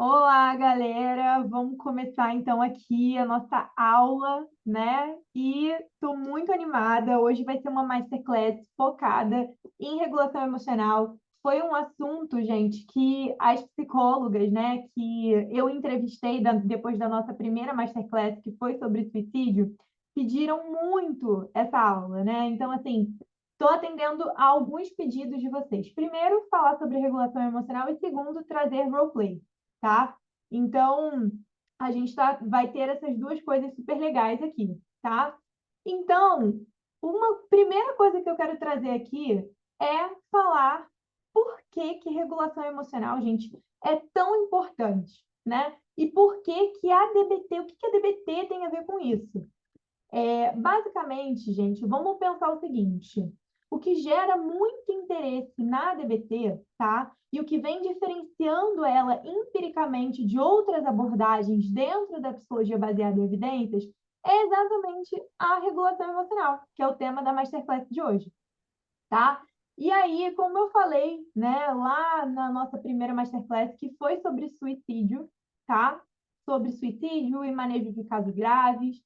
Olá, galera! Vamos começar então aqui a nossa aula, né? E estou muito animada. Hoje vai ser uma masterclass focada em regulação emocional. Foi um assunto, gente, que as psicólogas, né, que eu entrevistei depois da nossa primeira masterclass, que foi sobre suicídio, pediram muito essa aula, né? Então, assim, estou atendendo a alguns pedidos de vocês. Primeiro, falar sobre regulação emocional e segundo, trazer roleplay, tá? Então, a gente vai ter essas duas coisas super legais aqui, tá? Então, uma primeira coisa que eu quero trazer aqui é falar por que que regulação emocional, gente, é tão importante, né? E por que que a DBT, o que que a DBT tem a ver com isso? Basicamente, gente, vamos pensar o seguinte: o que gera muito interesse na DBT, tá? E o que vem diferenciando ela empiricamente de outras abordagens dentro da psicologia baseada em evidências é exatamente a regulação emocional, que é o tema da masterclass de hoje, tá? E aí, como eu falei, né, lá na nossa primeira masterclass, que foi sobre suicídio, tá? Sobre suicídio e manejo de casos graves,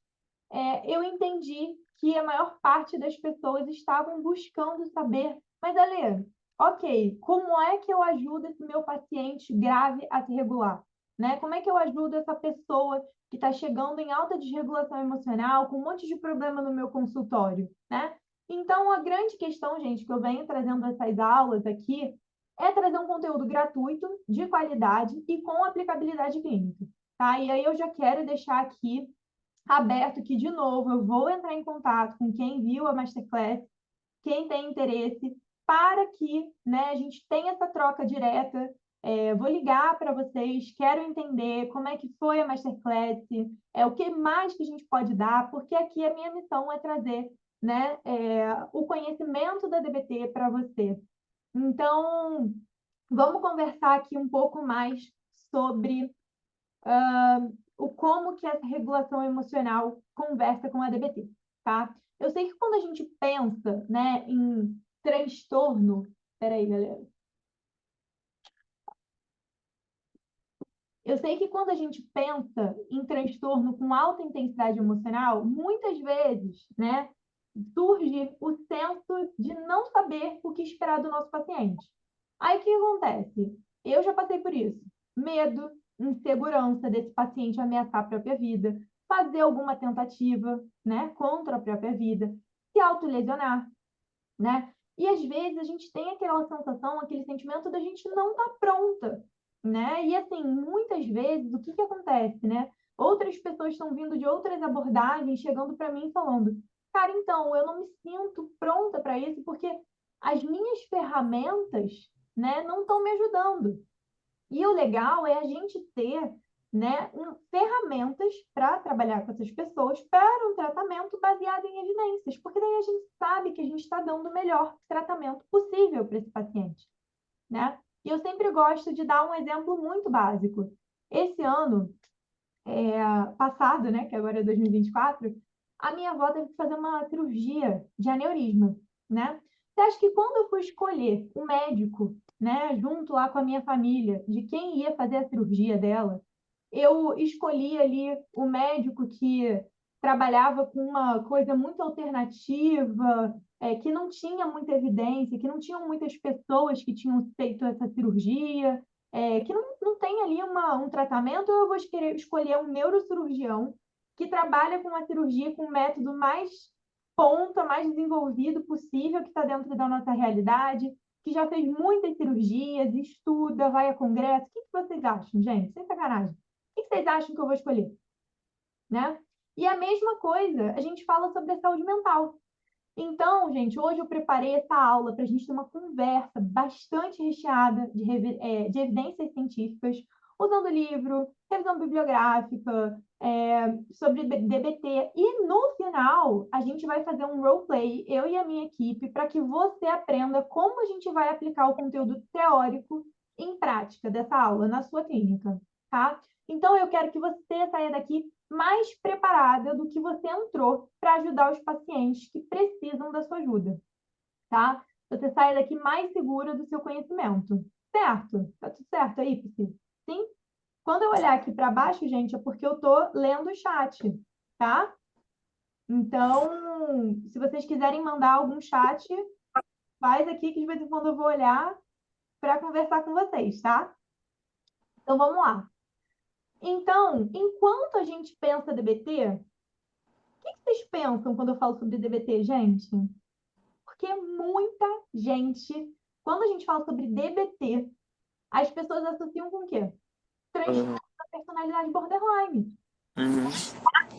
eu entendi que a maior parte das pessoas estavam buscando saber, mas Ale, ok, como é que eu ajudo esse meu paciente grave a se regular? Né? Como é que eu ajudo essa pessoa que está chegando em alta desregulação emocional, com um monte de problema no meu consultório? Né? Então, a grande questão, gente, que eu venho trazendo essas aulas aqui é trazer um conteúdo gratuito, de qualidade e com aplicabilidade clínica. Tá? E aí eu já quero deixar aqui aberto que, de novo, eu vou entrar em contato com quem viu a Masterclass, quem tem interesse, para que, né, a gente tenha essa troca direta. Vou ligar para vocês, quero entender como é que foi a Masterclass, o que mais que a gente pode dar, porque aqui a minha missão é trazer, né, o conhecimento da DBT para você. Então, vamos conversar aqui um pouco mais sobre o como que essa regulação emocional conversa com a DBT, tá? Eu sei que quando a gente pensa, né, em transtorno, peraí, galera. Eu sei que quando a gente pensa em transtorno com alta intensidade emocional, muitas vezes, né, surge o senso de não saber o que esperar do nosso paciente. Aí o que acontece? Eu já passei por isso. Medo, insegurança desse paciente ameaçar a própria vida, fazer alguma tentativa, né, contra a própria vida, se autolesionar, né? E às vezes a gente tem aquela sensação, aquele sentimento da gente não estar pronta, né? E assim, muitas vezes, o que que acontece, né? Outras pessoas estão vindo de outras abordagens, chegando para mim falando, cara, então, eu não me sinto pronta para isso porque as minhas ferramentas, né, não estão me ajudando. E o legal é a gente ter, né, ferramentas para trabalhar com essas pessoas para um tratamento baseado em evidências, porque daí a gente sabe que a gente está dando o melhor tratamento possível para esse paciente, né? E eu sempre gosto de dar um exemplo muito básico. Esse ano passado, né, que agora é 2024, a minha avó teve que fazer uma cirurgia de aneurisma, né? Você acha que quando eu fui escolher o médico, né, junto lá com a minha família, de quem ia fazer a cirurgia dela, eu escolhi ali o médico que trabalhava com uma coisa muito alternativa, que não tinha muita evidência, que não tinham muitas pessoas que tinham feito essa cirurgia, que não tem ali um tratamento, eu vou escolher um neurocirurgião que trabalha com a cirurgia com o método mais ponta, mais desenvolvido possível, que está dentro da nossa realidade, que já fez muitas cirurgias, estuda, vai a congresso. O que que vocês acham, gente? Sem sacanagem. O que que vocês acham que eu vou escolher? Né? E a mesma coisa, a gente fala sobre a saúde mental. Então, gente, hoje eu preparei essa aula para a gente ter uma conversa bastante recheada de evidências científicas, usando livro, revisão bibliográfica, sobre DBT. E no final, a gente vai fazer um roleplay, eu e a minha equipe, para que você aprenda como a gente vai aplicar o conteúdo teórico em prática dessa aula na sua clínica, tá? Então, eu quero que você saia daqui mais preparada do que você entrou para ajudar os pacientes que precisam da sua ajuda, tá? Você sai daqui mais segura do seu conhecimento. Certo? Tá tudo certo aí, Priscila? Sim? Quando eu olhar aqui para baixo, gente, é porque eu estou lendo o chat, tá? Então, se vocês quiserem mandar algum chat, faz aqui que de vez em quando eu vou olhar para conversar com vocês, tá? Então, vamos lá. Então, enquanto a gente pensa DBT, o que vocês pensam quando eu falo sobre DBT, gente? Porque muita gente, quando a gente fala sobre DBT, as pessoas associam com o quê? Transtorno da personalidade borderline. Uhum.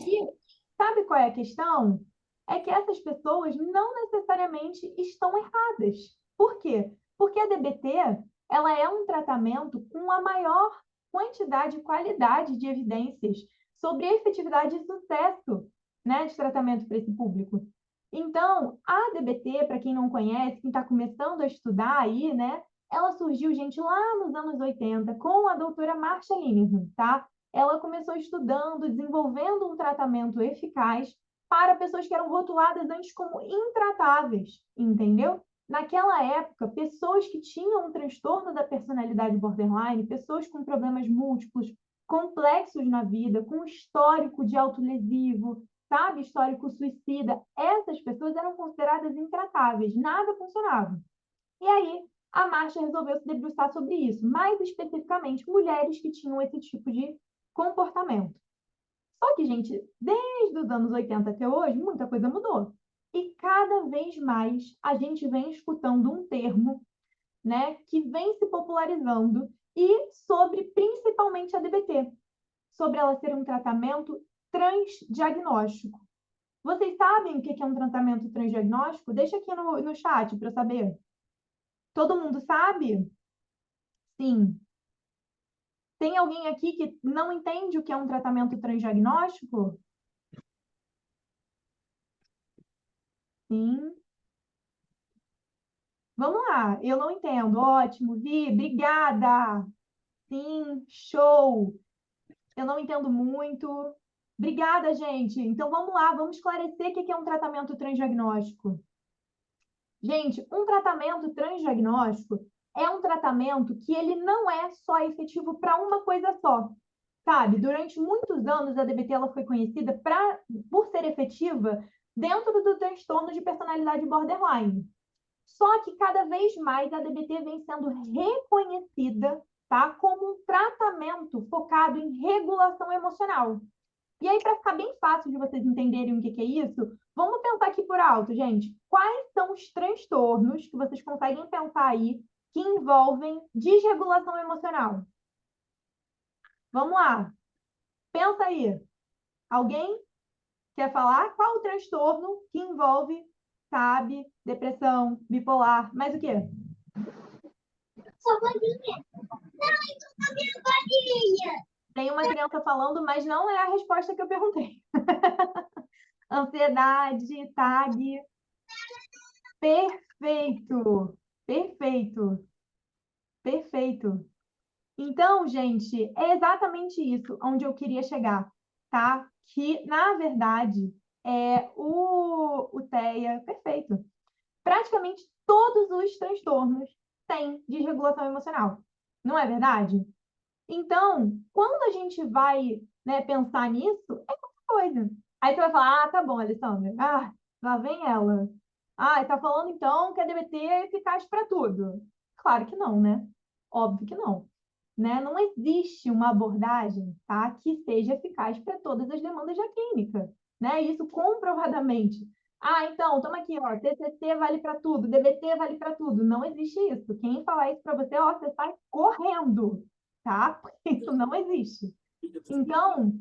E sabe qual é a questão? É que essas pessoas não necessariamente estão erradas. Por quê? Porque a DBT, ela é um tratamento com a maior quantidade e qualidade de evidências sobre a efetividade e sucesso, né, de tratamento para esse público. Então, a DBT, para quem não conhece, quem está começando a estudar aí, né, ela surgiu, gente, lá nos anos 80, com a doutora Marsha Linehan, tá? Ela começou estudando, desenvolvendo um tratamento eficaz para pessoas que eram rotuladas antes como intratáveis, entendeu? Naquela época, pessoas que tinham um transtorno da personalidade borderline, pessoas com problemas múltiplos, complexos na vida, com histórico de autolesivo, sabe, histórico suicida, essas pessoas eram consideradas intratáveis, nada funcionava. E aí, a Marcia resolveu se debruçar sobre isso, mais especificamente mulheres que tinham esse tipo de comportamento. Só que, gente, desde os anos 80 até hoje, muita coisa mudou. E cada vez mais a gente vem escutando um termo, né, que vem se popularizando e sobre principalmente a DBT, sobre ela ser um tratamento transdiagnóstico. Vocês sabem o que é um tratamento transdiagnóstico? Deixa aqui no chat para eu saber. Todo mundo sabe? Sim. Tem alguém aqui que não entende o que é um tratamento transdiagnóstico? Sim. Vamos lá, eu não entendo. Ótimo, Vi, obrigada. Sim, show. Eu não entendo muito. Obrigada, gente. Então vamos lá, vamos esclarecer o que é um tratamento transdiagnóstico. Gente, um tratamento transdiagnóstico é um tratamento que ele não é só efetivo para uma coisa só. Sabe, durante muitos anos a DBT ela foi conhecida por ser efetiva dentro do transtorno de personalidade borderline. Só que cada vez mais a DBT vem sendo reconhecida, tá, como um tratamento focado em regulação emocional. E aí, para ficar bem fácil de vocês entenderem o que é isso, vamos pensar aqui por alto, gente. Quais são os transtornos que vocês conseguem pensar aí que envolvem desregulação emocional? Vamos lá. Pensa aí. Alguém quer falar? Qual o transtorno que envolve, sabe, depressão, bipolar, mais o quê? Sua bolinha. Não, isso é minha bolinha. Tem uma criança falando, mas não é a resposta que eu perguntei. Ansiedade, TAG. Perfeito. Perfeito. Perfeito. Então, gente, é exatamente isso onde eu queria chegar, tá? Que, na verdade, o TEA, perfeito. Praticamente todos os transtornos têm desregulação emocional. Não é verdade? Então, quando a gente vai, né, pensar nisso, é qualquer coisa. Aí você vai falar, tá bom, Alessandra. Ah, lá vem ela. Ah, tá falando então que a DBT é eficaz para tudo. Claro que não, né? Óbvio que não. Né? Não existe uma abordagem, tá, que seja eficaz para todas as demandas da clínica, né? Isso comprovadamente. Ah, então, toma aqui, ó, TCC vale para tudo, DBT vale para tudo. Não existe isso. Quem falar isso para você, ó, você sai correndo, tá? Porque isso não existe. Então,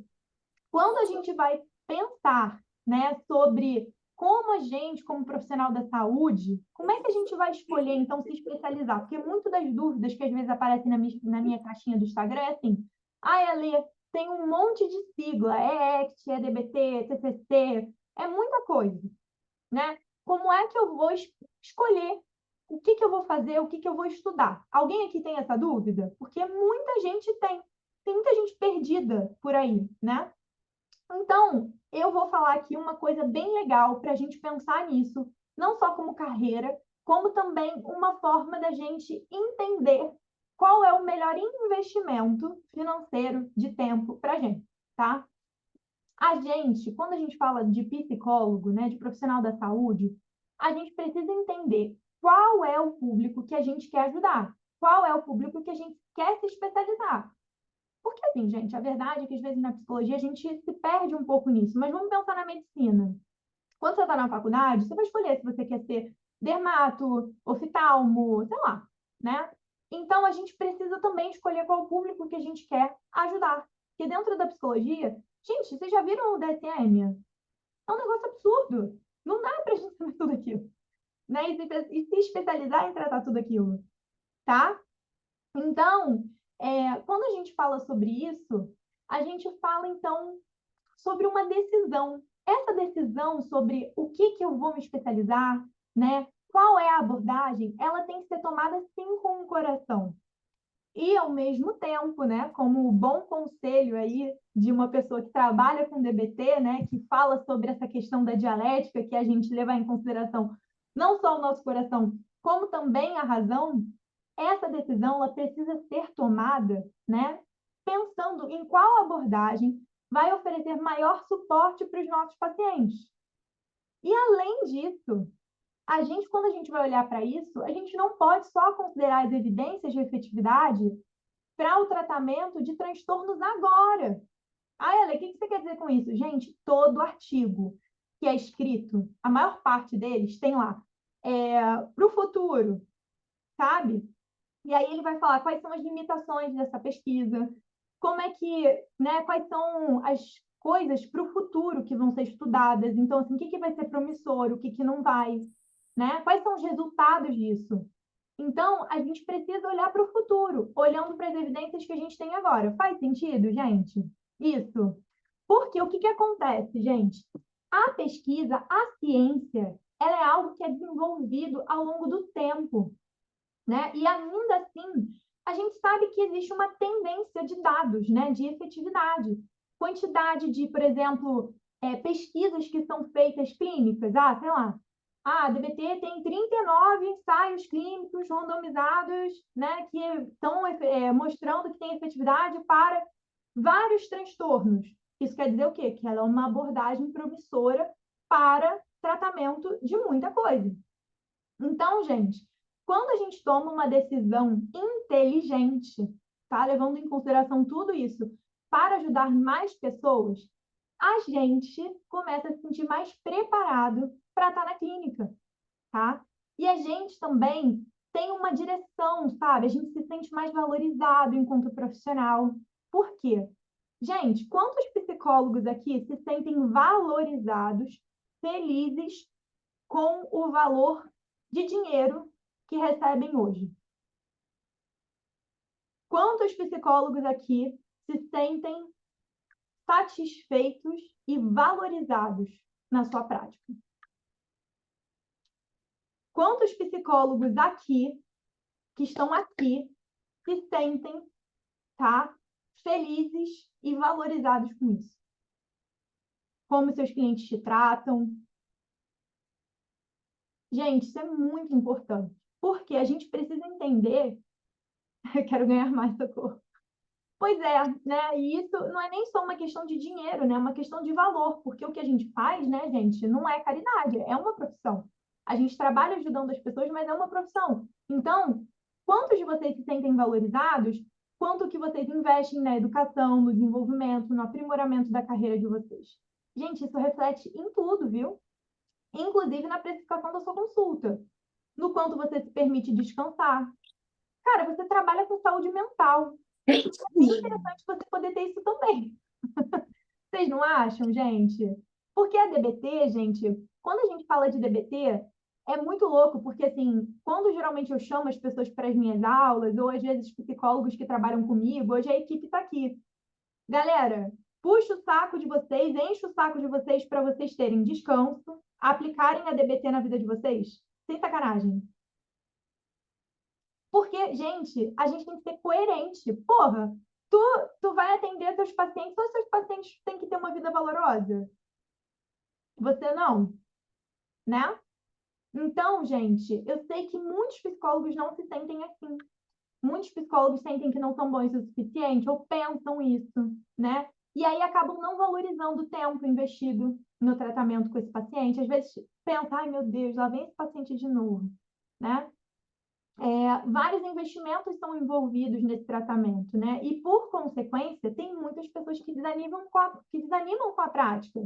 quando a gente vai pensar, né, sobre como a gente, como profissional da saúde, como é que a gente vai escolher, então, se especializar? Porque muitas das dúvidas que às vezes aparecem na minha caixinha do Instagram é assim, Elê, tem um monte de sigla, é ECT, é DBT, TCC, é muita coisa, né? Como é que eu vou escolher o que eu vou fazer, o que eu vou estudar? Alguém aqui tem essa dúvida? Porque muita gente tem muita gente perdida por aí, né? Então, eu vou falar aqui uma coisa bem legal para a gente pensar nisso, não só como carreira, como também uma forma da gente entender qual é o melhor investimento financeiro de tempo para a gente, tá? A gente, quando a gente fala de psicólogo, né, de profissional da saúde, a gente precisa entender qual é o público que a gente quer ajudar, qual é o público que a gente quer se especializar. Porque, assim, gente, a verdade é que às vezes na psicologia a gente se perde um pouco nisso, mas vamos pensar na medicina. Quando você está na faculdade, você vai escolher se você quer ser dermato, oftalmo, sei lá, né? Então, a gente precisa também escolher qual o público que a gente quer ajudar. Porque dentro da psicologia, gente, vocês já viram o DSM? É um negócio absurdo. Não dá para a gente saber tudo aquilo, né? E se especializar em tratar tudo aquilo, tá? Então, quando a gente fala sobre isso, a gente fala, então, sobre uma decisão. Essa decisão sobre o que eu vou me especializar, né? Qual é a abordagem, ela tem que ser tomada sim com o coração. E, ao mesmo tempo, né, como bom conselho aí de uma pessoa que trabalha com DBT, né, que fala sobre essa questão da dialética, que a gente leva em consideração não só o nosso coração, como também a razão, essa decisão ela precisa ser tomada, né, pensando em qual abordagem vai oferecer maior suporte para os nossos pacientes. E, além disso, quando a gente vai olhar para isso, a gente não pode só considerar as evidências de efetividade para o tratamento de transtornos agora. Ela, o que você quer dizer com isso? Gente, todo artigo que é escrito, a maior parte deles tem lá, para o futuro, sabe? E aí ele vai falar quais são as limitações dessa pesquisa, como é que, né, quais são as coisas para o futuro que vão ser estudadas. Então, assim, o que vai ser promissor, o que não vai, né? Quais são os resultados disso? Então, a gente precisa olhar para o futuro, olhando para as evidências que a gente tem agora. Faz sentido, gente? Isso. Porque o que acontece, gente? A pesquisa, a ciência, ela é algo que é desenvolvido ao longo do tempo, né? E ainda assim, a gente sabe que existe uma tendência de dados, né? De efetividade. Quantidade de, por exemplo, pesquisas que são feitas clínicas, sei lá, a DBT tem 39 ensaios clínicos randomizados, né, que estão mostrando que tem efetividade para vários transtornos. Isso quer dizer o quê? Que ela é uma abordagem promissora para tratamento de muita coisa. Então, gente, quando a gente toma uma decisão inteligente, tá? Levando em consideração tudo isso, para ajudar mais pessoas, a gente começa a se sentir mais preparado para estar na clínica, tá? E a gente também tem uma direção, sabe? A gente se sente mais valorizado enquanto profissional. Por quê? Gente, quantos psicólogos aqui se sentem valorizados, felizes com o valor de dinheiro que recebem hoje? Quantos psicólogos aqui se sentem satisfeitos e valorizados na sua prática? Quantos psicólogos aqui, que estão aqui, se sentem, tá, felizes e valorizados com isso? Como seus clientes te tratam? Gente, isso é muito importante, porque a gente precisa entender. Eu quero ganhar mais, socorro. Pois é, né? E isso não é nem só uma questão de dinheiro, né? É uma questão de valor, porque o que a gente faz, né, gente, não é caridade, é uma profissão. A gente trabalha ajudando as pessoas, mas é uma profissão. Então, quantos de vocês se sentem valorizados? Quanto que vocês investem na educação, no desenvolvimento, no aprimoramento da carreira de vocês? Gente, isso reflete em tudo, viu? Inclusive na precificação da sua consulta. No quanto você se permite descansar. Cara, você trabalha com saúde mental. É bem interessante você poder ter isso também. Vocês não acham, gente? Porque a DBT, gente, quando a gente fala de DBT, é muito louco, porque assim, quando geralmente eu chamo as pessoas para as minhas aulas, ou às vezes psicólogos que trabalham comigo, hoje a equipe está aqui. Galera, puxa o saco de vocês, enche o saco de vocês para vocês terem descanso, aplicarem a DBT na vida de vocês. Sem sacanagem. Porque, gente, a gente tem que ser coerente. Porra, tu vai atender seus pacientes ou seus pacientes têm que ter uma vida valorosa? Você não, né? Então, gente, eu sei que muitos psicólogos não se sentem assim. muitos psicólogos sentem que não são bons o suficiente ou pensam isso, né? E aí acabam não valorizando o tempo investido no tratamento com esse paciente. Às vezes pensa, ai meu Deus, lá vem esse paciente de novo, né? Vários investimentos são envolvidos nesse tratamento, né? E, por consequência, tem muitas pessoas que desanimam com a prática.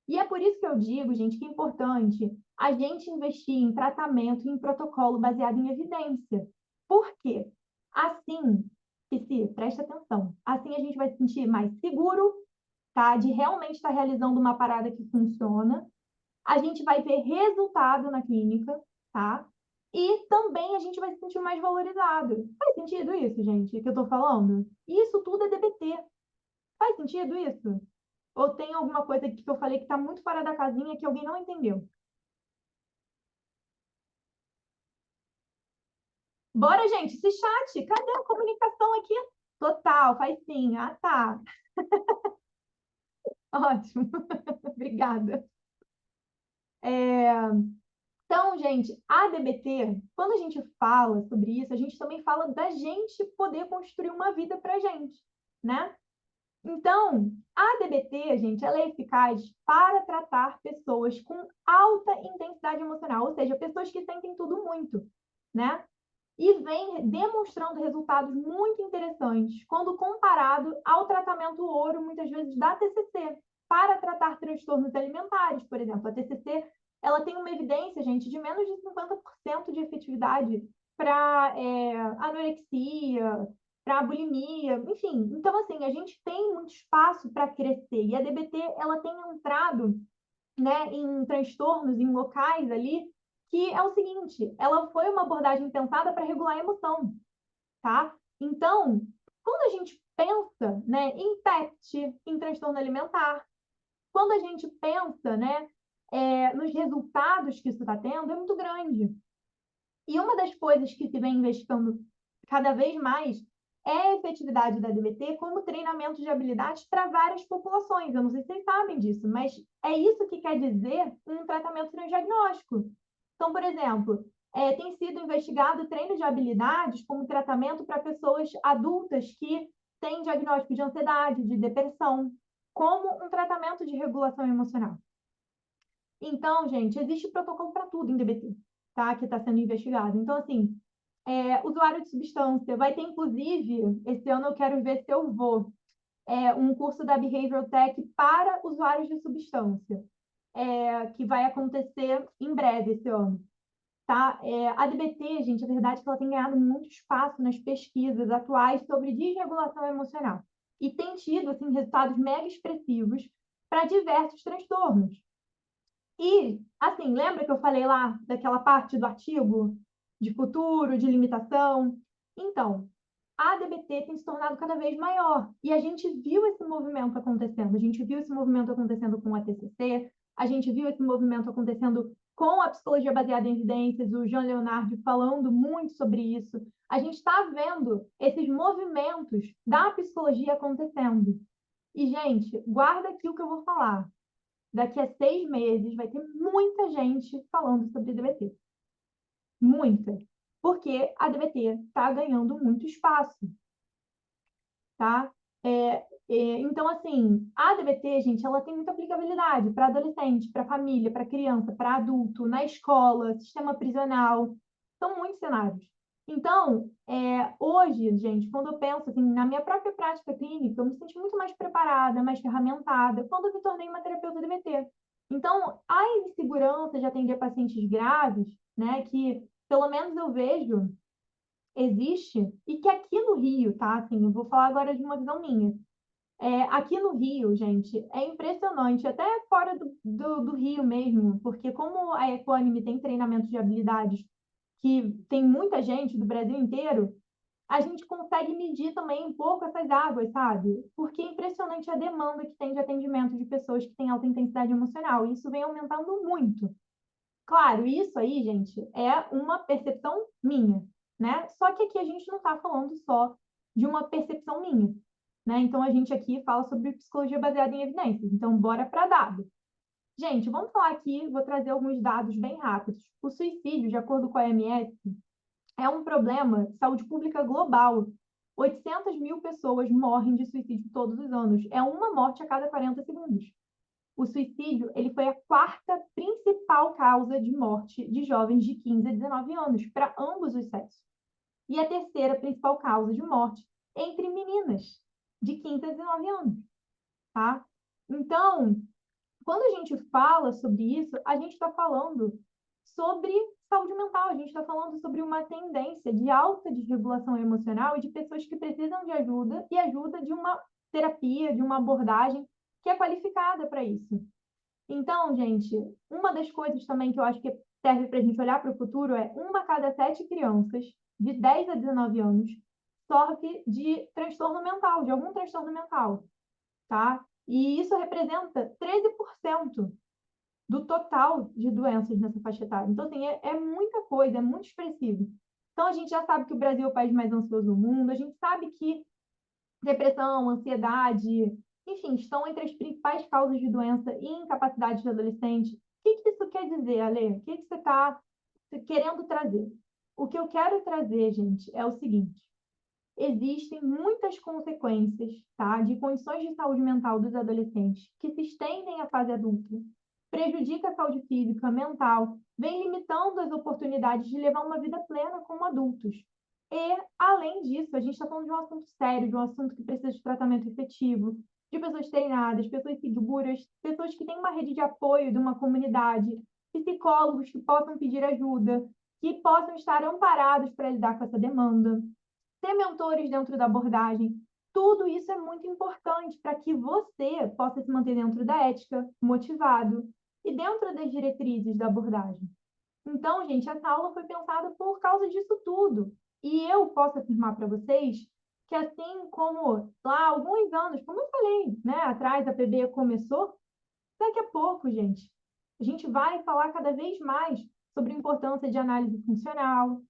E é por isso que eu digo, gente, que é importante a gente investir em tratamento e em protocolo baseado em evidência. Por quê? Assim, se presta atenção, assim a gente vai se sentir mais seguro, tá? De realmente estar realizando uma parada que funciona. A gente vai ver resultado na clínica, tá? E também a gente vai se sentir mais valorizado. Faz sentido isso, gente, que eu tô falando? Isso tudo é DBT. Faz sentido isso? Ou tem alguma coisa aqui que eu falei que tá muito fora da casinha que alguém não entendeu? Bora, gente, esse chat, cadê a comunicação aqui? Total, faz sim. Ah, tá. Ótimo. Obrigada. Então, gente, a DBT, quando a gente fala sobre isso, a gente também fala da gente poder construir uma vida para a gente, né? Então, a DBT, gente, ela é eficaz para tratar pessoas com alta intensidade emocional, ou seja, pessoas que sentem tudo muito, né? E vem demonstrando resultados muito interessantes quando comparado ao tratamento ouro, muitas vezes, da TCC, para tratar transtornos alimentares, por exemplo. A TCC, ela tem uma evidência, gente, de menos de 50% de efetividade para anorexia, para bulimia, enfim. Então, assim, a gente tem muito espaço para crescer. E a DBT, ela tem entrado, né, em transtornos, em locais ali, que é o seguinte, ela foi uma abordagem pensada para regular a emoção, tá? Então, quando a gente pensa, né, em PET, em transtorno alimentar, quando a gente pensa, né, nos resultados que isso está tendo, é muito grande. E uma das coisas que se vem investigando cada vez mais é a efetividade da DBT como treinamento de habilidades para várias populações. Eu não sei se vocês sabem disso, mas é isso que quer dizer um tratamento diagnóstico. Então, por exemplo, tem sido investigado treino de habilidades como tratamento para pessoas adultas que têm diagnóstico de ansiedade, de depressão, como um tratamento de regulação emocional. Então, gente, existe protocolo para tudo em DBT, tá? Que está sendo investigado. Então, assim, usuário de substância, vai ter, inclusive, esse ano eu quero ver se eu vou, um curso da Behavioral Tech para usuários de substância, que vai acontecer em breve esse ano, tá? A DBT, gente, a verdade é que ela tem ganhado muito espaço nas pesquisas atuais sobre desregulação emocional e tem tido, assim, resultados mega expressivos para diversos transtornos. E, assim, lembra que eu falei lá daquela parte do artigo de futuro, de limitação? Então, a DBT tem se tornado cada vez maior. E a gente viu esse movimento acontecendo. A gente viu esse movimento acontecendo com a TCC, a gente viu esse movimento acontecendo com a psicologia baseada em evidências, o Jean Leonard falando muito sobre isso. A gente está vendo esses movimentos da psicologia acontecendo. E, gente, guarda aqui o que eu vou falar. Daqui a 6 meses vai ter muita gente falando sobre DBT. Muita. Porque a DBT está ganhando muito espaço, tá? Então, assim, a DBT, gente, ela tem muita aplicabilidade para adolescente, para família, para criança, para adulto, na escola, sistema prisional. São muitos cenários. Então, hoje, gente, quando eu penso assim, na minha própria prática clínica, eu me senti muito mais preparada, mais ferramentada, quando eu me tornei uma terapeuta DBT. Então, a insegurança de atender pacientes graves, né, que pelo menos eu vejo existe, e que aqui no Rio, tá? Assim, eu vou falar agora de uma visão minha. Aqui no Rio, gente, é impressionante, até fora do Rio mesmo, porque como a Equanime tem treinamento de habilidades que tem muita gente do Brasil inteiro, a gente consegue medir também um pouco essas águas, sabe? Porque é impressionante a demanda que tem de atendimento de pessoas que têm alta intensidade emocional, e isso vem aumentando muito. Claro, isso aí, gente, é uma percepção minha, né? Só que aqui a gente não está falando só de uma percepção minha, né? Então a gente aqui fala sobre psicologia baseada em evidências. Então, bora para dados. Gente, vamos falar aqui, vou trazer alguns dados bem rápidos. O suicídio, de acordo com a OMS, é um problema de saúde pública global. 800 mil pessoas morrem de suicídio todos os anos. É uma morte a cada 40 segundos. O suicídio, ele foi a quarta principal causa de morte de jovens de 15 a 19 anos, para ambos os sexos. E a terceira principal causa de morte entre meninas de 15 a 19 anos, tá? Então, quando a gente fala sobre isso, a gente está falando sobre saúde mental, a gente está falando sobre uma tendência de alta desregulação emocional e de pessoas que precisam de ajuda e ajuda de uma terapia, de uma abordagem que é qualificada para isso. Então, gente, uma das coisas também que eu acho que serve para a gente olhar para o futuro é uma a cada 7 crianças de 10 a 19 anos sofre de transtorno mental, de algum transtorno mental, tá? E isso representa 13% do total de doenças nessa faixa etária. Então, assim, é muita coisa, é muito expressivo. Então, a gente já sabe que o Brasil é o país mais ansioso do mundo, a gente sabe que depressão, ansiedade, enfim, estão entre as principais causas de doença e incapacidade de adolescente. O que isso quer dizer, Ale? O que você está querendo trazer? O que eu quero trazer, gente, é o seguinte: existem muitas consequências, tá, de condições de saúde mental dos adolescentes que se estendem à fase adulta, prejudica a saúde física, mental, vem limitando as oportunidades de levar uma vida plena como adultos. E, além disso, a gente está falando de um assunto sério, de um assunto que precisa de tratamento efetivo, de pessoas treinadas, pessoas seguras, pessoas que têm uma rede de apoio de uma comunidade, psicólogos que possam pedir ajuda, que possam estar amparados para lidar com essa demanda, ter mentores dentro da abordagem. Tudo isso é muito importante para que você possa se manter dentro da ética, motivado e dentro das diretrizes da abordagem. Então, gente, essa aula foi pensada por causa disso tudo. E eu posso afirmar para vocês que assim como lá há alguns anos, como eu falei, né, atrás a PB começou, daqui a pouco, gente, a gente vai falar cada vez mais sobre a importância de análise funcional.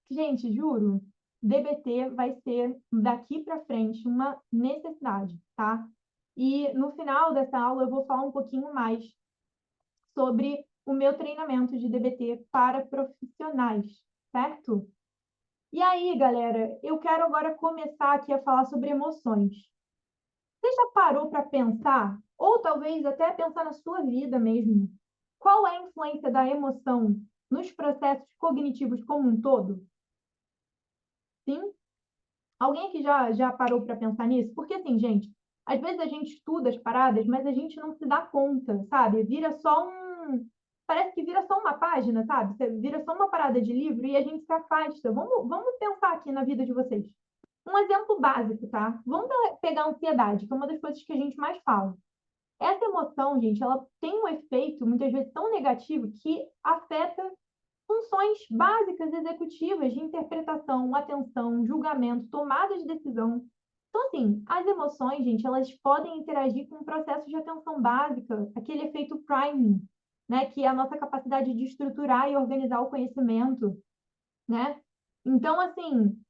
Gente, juro, DBT vai ser daqui para frente uma necessidade, tá? E no final dessa aula eu vou falar um pouquinho mais sobre o meu treinamento de DBT para profissionais, certo? E aí, galera, eu quero agora começar aqui a falar sobre emoções. Você já parou para pensar, ou talvez até pensar na sua vida mesmo, qual é a influência da emoção nos processos cognitivos como um todo? Sim? Alguém aqui já parou para pensar nisso? Porque assim, gente, às vezes a gente estuda as paradas, mas a gente não se dá conta, sabe? Vira só um. Parece que vira só uma página, sabe? Você vira só uma parada de livro e a gente se afasta. Vamos pensar aqui na vida de vocês. Um exemplo básico, tá? Vamos pegar a ansiedade, que é uma das coisas que a gente mais fala. Essa emoção, gente, ela tem um efeito muitas vezes tão negativo que afeta funções básicas executivas de interpretação, atenção, julgamento, tomada de decisão. Então, assim, as emoções, gente, elas podem interagir com o processo de atenção básica, aquele efeito priming, né, que é a nossa capacidade de estruturar e organizar o conhecimento, né? Então, assim,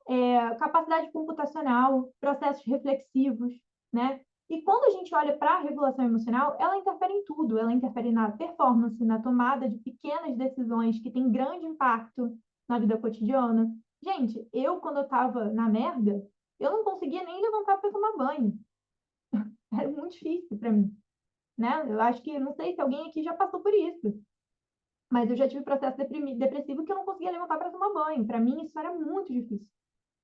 capacidade computacional, processos reflexivos, né? E quando a gente olha para a regulação emocional, ela interfere em tudo. Ela interfere na performance, na tomada de pequenas decisões que têm grande impacto na vida cotidiana. Gente, quando eu estava na merda, eu não conseguia nem levantar para tomar banho. Era muito difícil para mim, né? Eu acho que, não sei se alguém aqui já passou por isso, mas eu já tive processo depressivo que eu não conseguia levantar para tomar banho. Para mim, isso era muito difícil.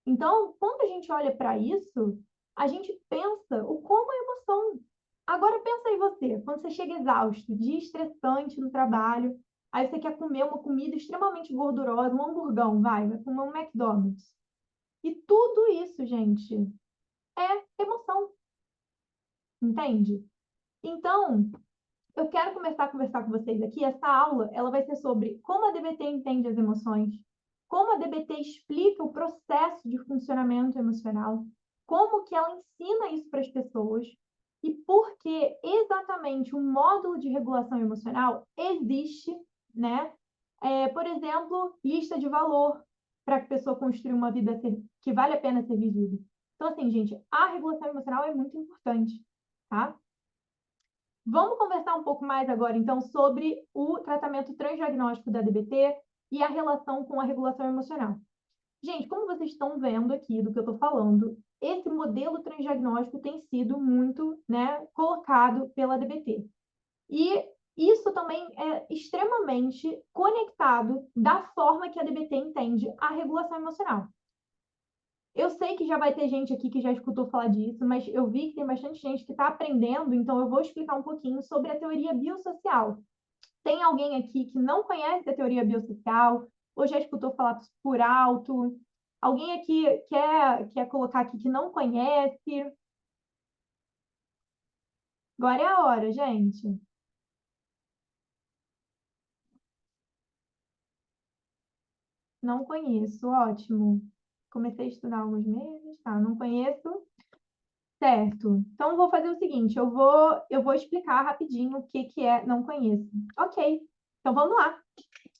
Então, quando a gente olha para isso, a gente pensa o como é emoção. Agora pensa aí você, quando você chega exausto, dia estressante no trabalho, aí você quer comer uma comida extremamente gordurosa, um hamburgão, vai comer um McDonald's. E tudo isso, gente, é emoção, entende? Então, eu quero começar a conversar com vocês aqui. Essa aula, ela vai ser sobre como a DBT entende as emoções, como a DBT explica o processo de funcionamento emocional, como que ela ensina isso para as pessoas e por que exatamente um módulo de regulação emocional existe, né? Por exemplo, lista de valor para que a pessoa construa uma vida que vale a pena ser vivida. Então, assim, gente, a regulação emocional é muito importante, tá? Vamos conversar um pouco mais agora, então, sobre o tratamento transdiagnóstico da DBT e a relação com a regulação emocional. Gente, como vocês estão vendo aqui do que eu estou falando, esse modelo transdiagnóstico tem sido muito, né, colocado pela DBT. E isso também é extremamente conectado da forma que a DBT entende a regulação emocional. Eu sei que já vai ter gente aqui que já escutou falar disso, mas eu vi que tem bastante gente que está aprendendo, então eu vou explicar um pouquinho sobre a teoria biosocial. Tem alguém aqui que não conhece a teoria biosocial, ou já escutou falar por alto? Alguém aqui quer colocar aqui que não conhece? Agora é a hora, gente. Não conheço, ótimo. Comecei a estudar há alguns meses, tá? Não conheço. Certo. Então, vou fazer o seguinte, eu vou explicar rapidinho o que que é não conheço. Ok. Então, vamos lá.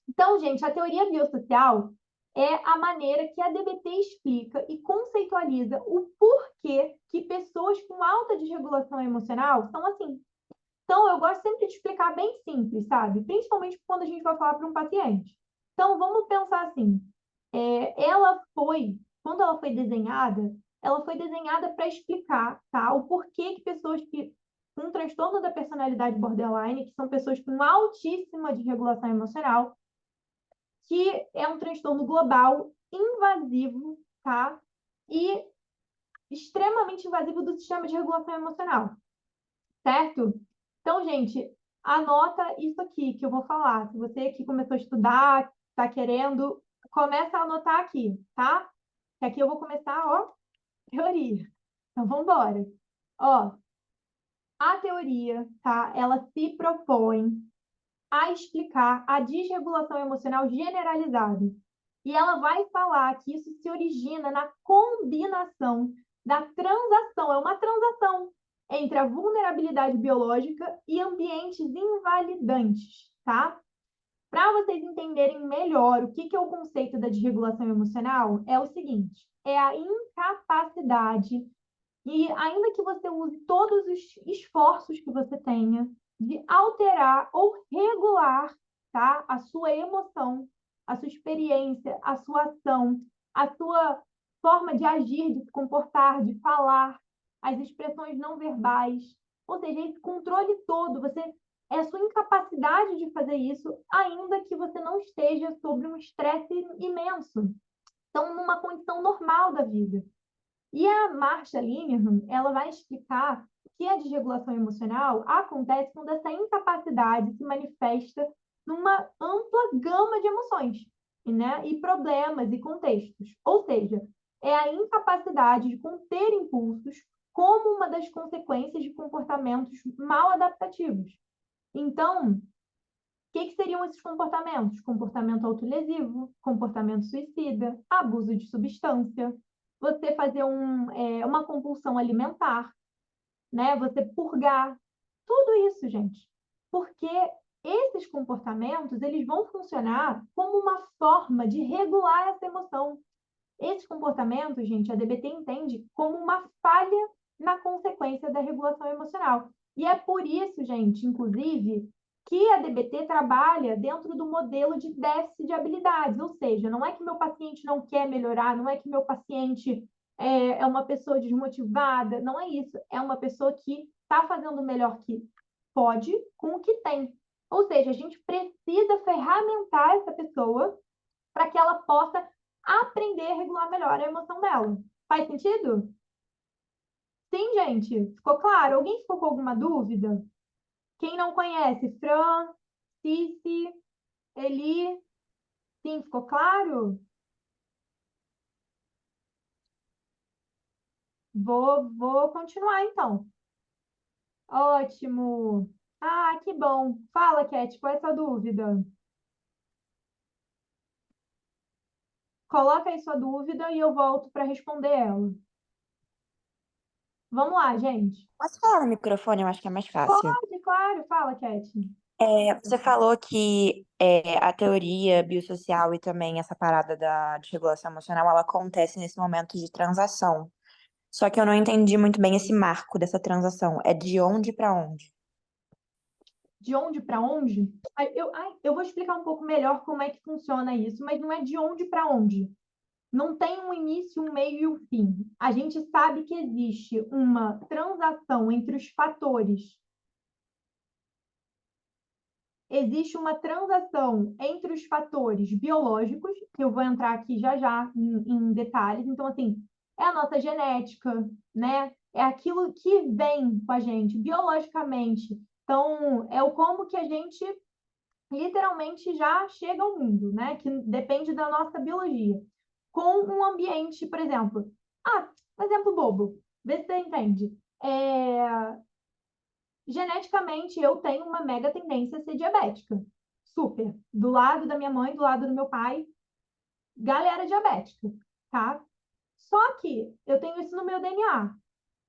Então, gente, a teoria biosocial é a maneira que a DBT explica e conceitualiza o porquê que pessoas com alta desregulação emocional são assim. Então, eu gosto sempre de explicar bem simples, sabe? Principalmente quando a gente vai falar para um paciente. Então, vamos pensar assim: quando ela foi desenhada para explicar, tá, o porquê que pessoas com transtorno da personalidade borderline, que são pessoas com altíssima desregulação emocional, que é um transtorno global, invasivo, tá? E extremamente invasivo do sistema de regulação emocional, certo? Então, gente, anota isso aqui que eu vou falar. Se você que começou a estudar, está querendo, começa a anotar aqui, tá? Que aqui eu vou começar, ó, teoria. Então, vamos embora. Ó, a teoria, tá? Ela se propõe a explicar a desregulação emocional generalizada. E ela vai falar que isso se origina na combinação da transação, é uma transação entre a vulnerabilidade biológica e ambientes invalidantes, tá? Para vocês entenderem melhor o que é o conceito da desregulação emocional, é o seguinte: é a incapacidade, e ainda que você use todos os esforços que você tenha, de alterar ou regular, tá, a sua emoção, a sua experiência, a sua ação, a sua forma de agir, de se comportar, de falar, as expressões não verbais. Ou seja, esse controle todo, é a sua incapacidade de fazer isso, ainda que você não esteja sob um estresse imenso. Então, numa condição normal da vida. E a Marsha Linehan, ela vai explicar que a desregulação emocional acontece quando essa incapacidade se manifesta numa ampla gama de emoções, né? E problemas e contextos. Ou seja, é a incapacidade de conter impulsos como uma das consequências de comportamentos mal adaptativos. Então, que seriam esses comportamentos? Comportamento autolesivo, comportamento suicida, abuso de substância, você fazer uma compulsão alimentar, né? Você purgar, tudo isso, gente. Porque esses comportamentos, eles vão funcionar como uma forma de regular essa emoção. Esses comportamentos, gente, a DBT entende como uma falha na consequência da regulação emocional. E é por isso, gente, inclusive, que a DBT trabalha dentro do modelo de déficit de habilidades, ou seja, não é que meu paciente não quer melhorar, não é que meu paciente é uma pessoa desmotivada, não é isso, é uma pessoa que está fazendo o melhor que pode com o que tem. Ou seja, a gente precisa ferramentar essa pessoa para que ela possa aprender a regular melhor a emoção dela. Faz sentido? Sim, gente. Ficou claro? Alguém ficou com alguma dúvida? Quem não conhece? Fran, Cici, Eli. Sim, ficou claro? Vou continuar então. Ótimo. Ah, que bom. Fala, Cat, qual é a sua dúvida? Coloca aí sua dúvida e eu volto para responder ela. Vamos lá, gente. Posso falar no microfone? Eu acho que é mais fácil. Pode, claro. Fala, Cat. Você falou que a teoria biosocial e também essa parada da desregulação emocional, ela acontece nesse momento de transação. Só que eu não entendi muito bem esse marco dessa transação. É de onde para onde? De onde para onde? Eu vou explicar um pouco melhor como é que funciona isso, mas não é de onde para onde. não tem um início, um meio e um fim. A gente sabe que existe uma transação entre os fatores. Existe uma transação entre os fatores biológicos, que eu vou entrar aqui já já em detalhes. Então, assim, é a nossa genética, né? É aquilo que vem com a gente biologicamente. Então, é o como que a gente literalmente já chega ao mundo, né? Que depende da nossa biologia. Com um ambiente, por exemplo. Um exemplo bobo. Vê se você entende. Geneticamente, eu tenho uma mega tendência a ser diabética. Super. Do lado da minha mãe, do lado do meu pai, galera diabética, tá? Só que eu tenho isso no meu DNA.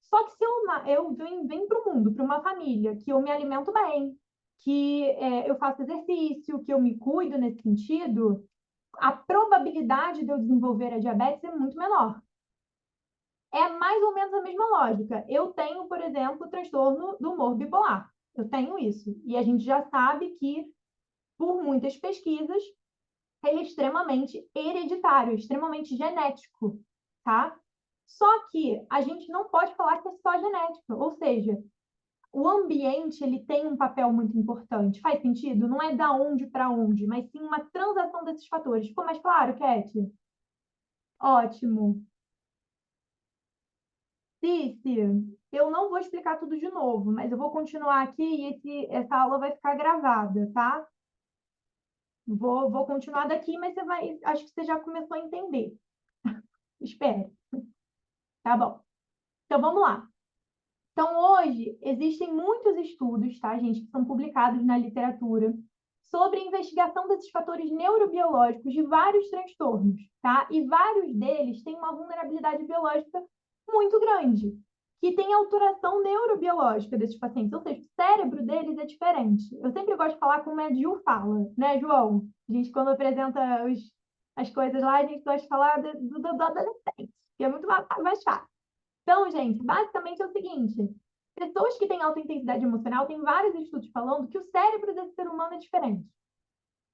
Só que se eu venho para o mundo, para uma família, que eu me alimento bem, que eu faço exercício, que eu me cuido nesse sentido, a probabilidade de eu desenvolver a diabetes é muito menor. É mais ou menos a mesma lógica. Eu tenho, por exemplo, o transtorno do humor bipolar. Eu tenho isso. E a gente já sabe que, por muitas pesquisas, ele é extremamente hereditário, extremamente genético, tá? Só que a gente não pode falar que é só genética, ou seja, o ambiente ele tem um papel muito importante. Faz sentido? Não é da onde para onde, mas sim uma transação desses fatores. Ficou mais claro, Cat? Ótimo. Cici, eu não vou explicar tudo de novo, mas eu vou continuar aqui e essa aula vai ficar gravada, tá? Vou continuar daqui, mas acho que você já começou a entender. Espero. Tá bom. Então, vamos lá. Então, hoje, existem muitos estudos, tá, gente, que são publicados na literatura sobre a investigação desses fatores neurobiológicos de vários transtornos, tá? E vários deles têm uma vulnerabilidade biológica muito grande, que tem alteração neurobiológica desses pacientes, ou seja, o cérebro deles é diferente. Eu sempre gosto de falar como a Gil fala, né, João? A gente, quando apresenta as coisas lá, a gente gosta de falar do adolescente, que é muito mais fácil. Então, gente, basicamente é o seguinte: pessoas que têm alta intensidade emocional, tem vários estudos falando que o cérebro desse ser humano é diferente,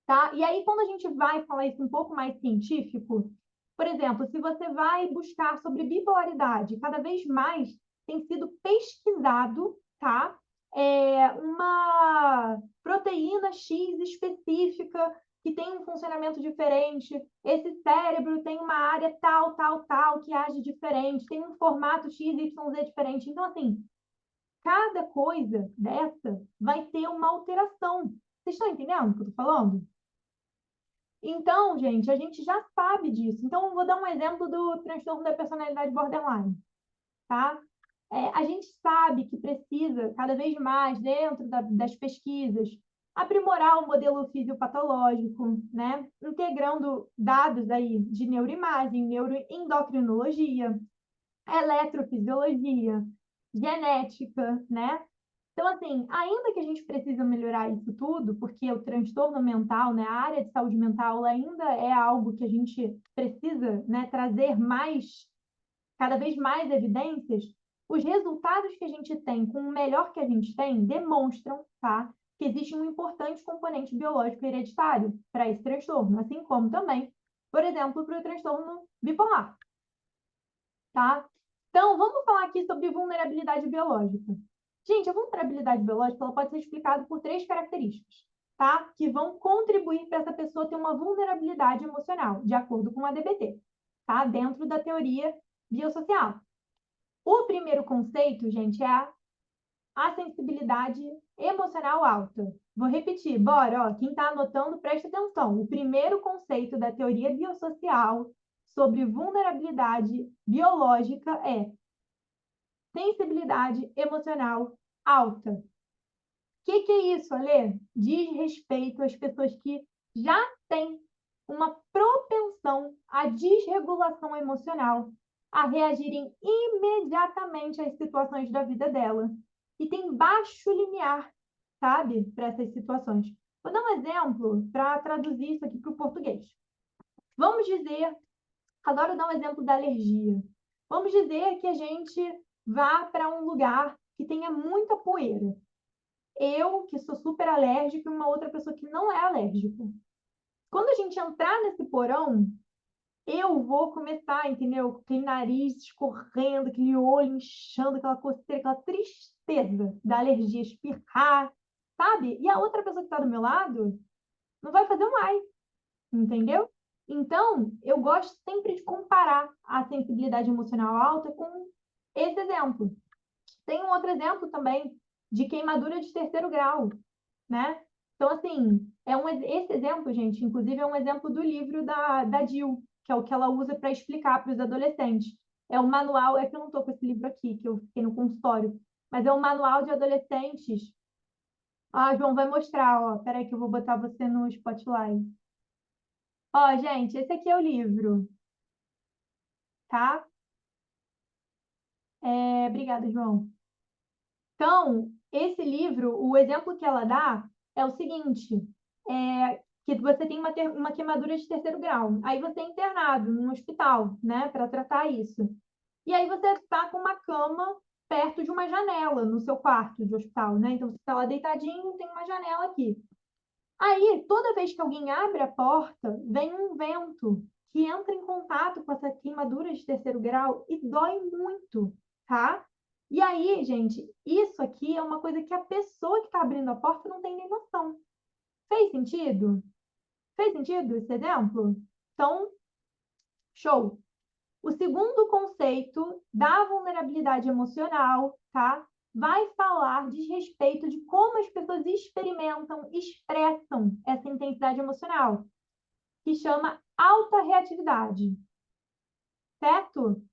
tá? E aí, quando a gente vai falar isso um pouco mais científico, por exemplo, se você vai buscar sobre bipolaridade, cada vez mais tem sido pesquisado, tá? Uma proteína X específica que tem um funcionamento diferente. Esse cérebro tem uma área tal, tal, tal que age diferente, tem um formato X, Y, Z diferente. Então, assim, cada coisa dessa vai ter uma alteração. Vocês estão entendendo o que eu estou falando? Então, gente, a gente já sabe disso. Então, eu vou dar um exemplo do transtorno da personalidade borderline, tá? A gente sabe que precisa, cada vez mais, dentro das pesquisas, aprimorar o modelo fisiopatológico, né? Integrando dados aí de neuroimagem, neuroendocrinologia, eletrofisiologia, genética, né? Então, assim, ainda que a gente precise melhorar isso tudo, porque o transtorno mental, né, a área de saúde mental ainda é algo que a gente precisa, né, trazer mais, cada vez mais evidências, os resultados que a gente tem com o melhor que a gente tem demonstram, tá, que existe um importante componente biológico hereditário para esse transtorno, assim como também, por exemplo, para o transtorno bipolar, tá? Então, vamos falar aqui sobre vulnerabilidade biológica. Gente, a vulnerabilidade biológica ela pode ser explicada por três características, tá? Que vão contribuir para essa pessoa ter uma vulnerabilidade emocional, de acordo com a DBT, tá? Dentro da teoria biosocial. O primeiro conceito, gente, é a sensibilidade emocional alta. Vou repetir, bora, ó, quem está anotando, presta atenção. O primeiro conceito da teoria biosocial sobre vulnerabilidade biológica é sensibilidade emocional alta. O que é isso, Alê? Diz respeito às pessoas que já têm uma propensão à desregulação emocional, a reagirem imediatamente às situações da vida dela. E tem baixo limiar, sabe, para essas situações. Vou dar um exemplo para traduzir isso aqui para o português. Vamos dizer, adoro dar um exemplo da alergia. Vamos dizer que a gente vá para um lugar que tenha muita poeira. Eu, que sou super alérgica, e uma outra pessoa que não é alérgica. Quando a gente entrar nesse porão, eu vou começar, entendeu? Com aquele nariz escorrendo, aquele olho inchando, aquela coceira, aquela tristeza da alergia, espirrar, sabe? E a outra pessoa que está do meu lado não vai fazer um ai, entendeu? Então, eu gosto sempre de comparar a sensibilidade emocional alta com esse exemplo. Tem um outro exemplo também de queimadura de terceiro grau, né? Então, assim, esse exemplo, gente, inclusive é um exemplo do livro da Jill, que é o que ela usa para explicar para os adolescentes. É o manual, é que eu não estou com esse livro aqui, que eu fiquei no consultório, mas é um manual de adolescentes. Ah, João vai mostrar, ó. Peraí que eu vou botar você no Spotlight. Ó, gente, esse aqui é o livro, tá? Obrigada, João. Então, esse livro, o exemplo que ela dá é o seguinte: que você tem uma queimadura de terceiro grau, aí você é internado num hospital, né, para tratar isso. E aí você está com uma cama perto de uma janela no seu quarto de hospital, né? Então você está lá deitadinho, tem uma janela aqui. Aí, toda vez que alguém abre a porta, vem um vento que entra em contato com essa queimadura de terceiro grau e dói muito, tá? E aí, gente, isso aqui é uma coisa que a pessoa que está abrindo a porta não tem nem noção. Fez sentido? Fez sentido esse exemplo? Então, show. O segundo conceito da vulnerabilidade emocional, tá? Vai falar de respeito de como as pessoas experimentam, expressam essa intensidade emocional, que chama alta reatividade, certo?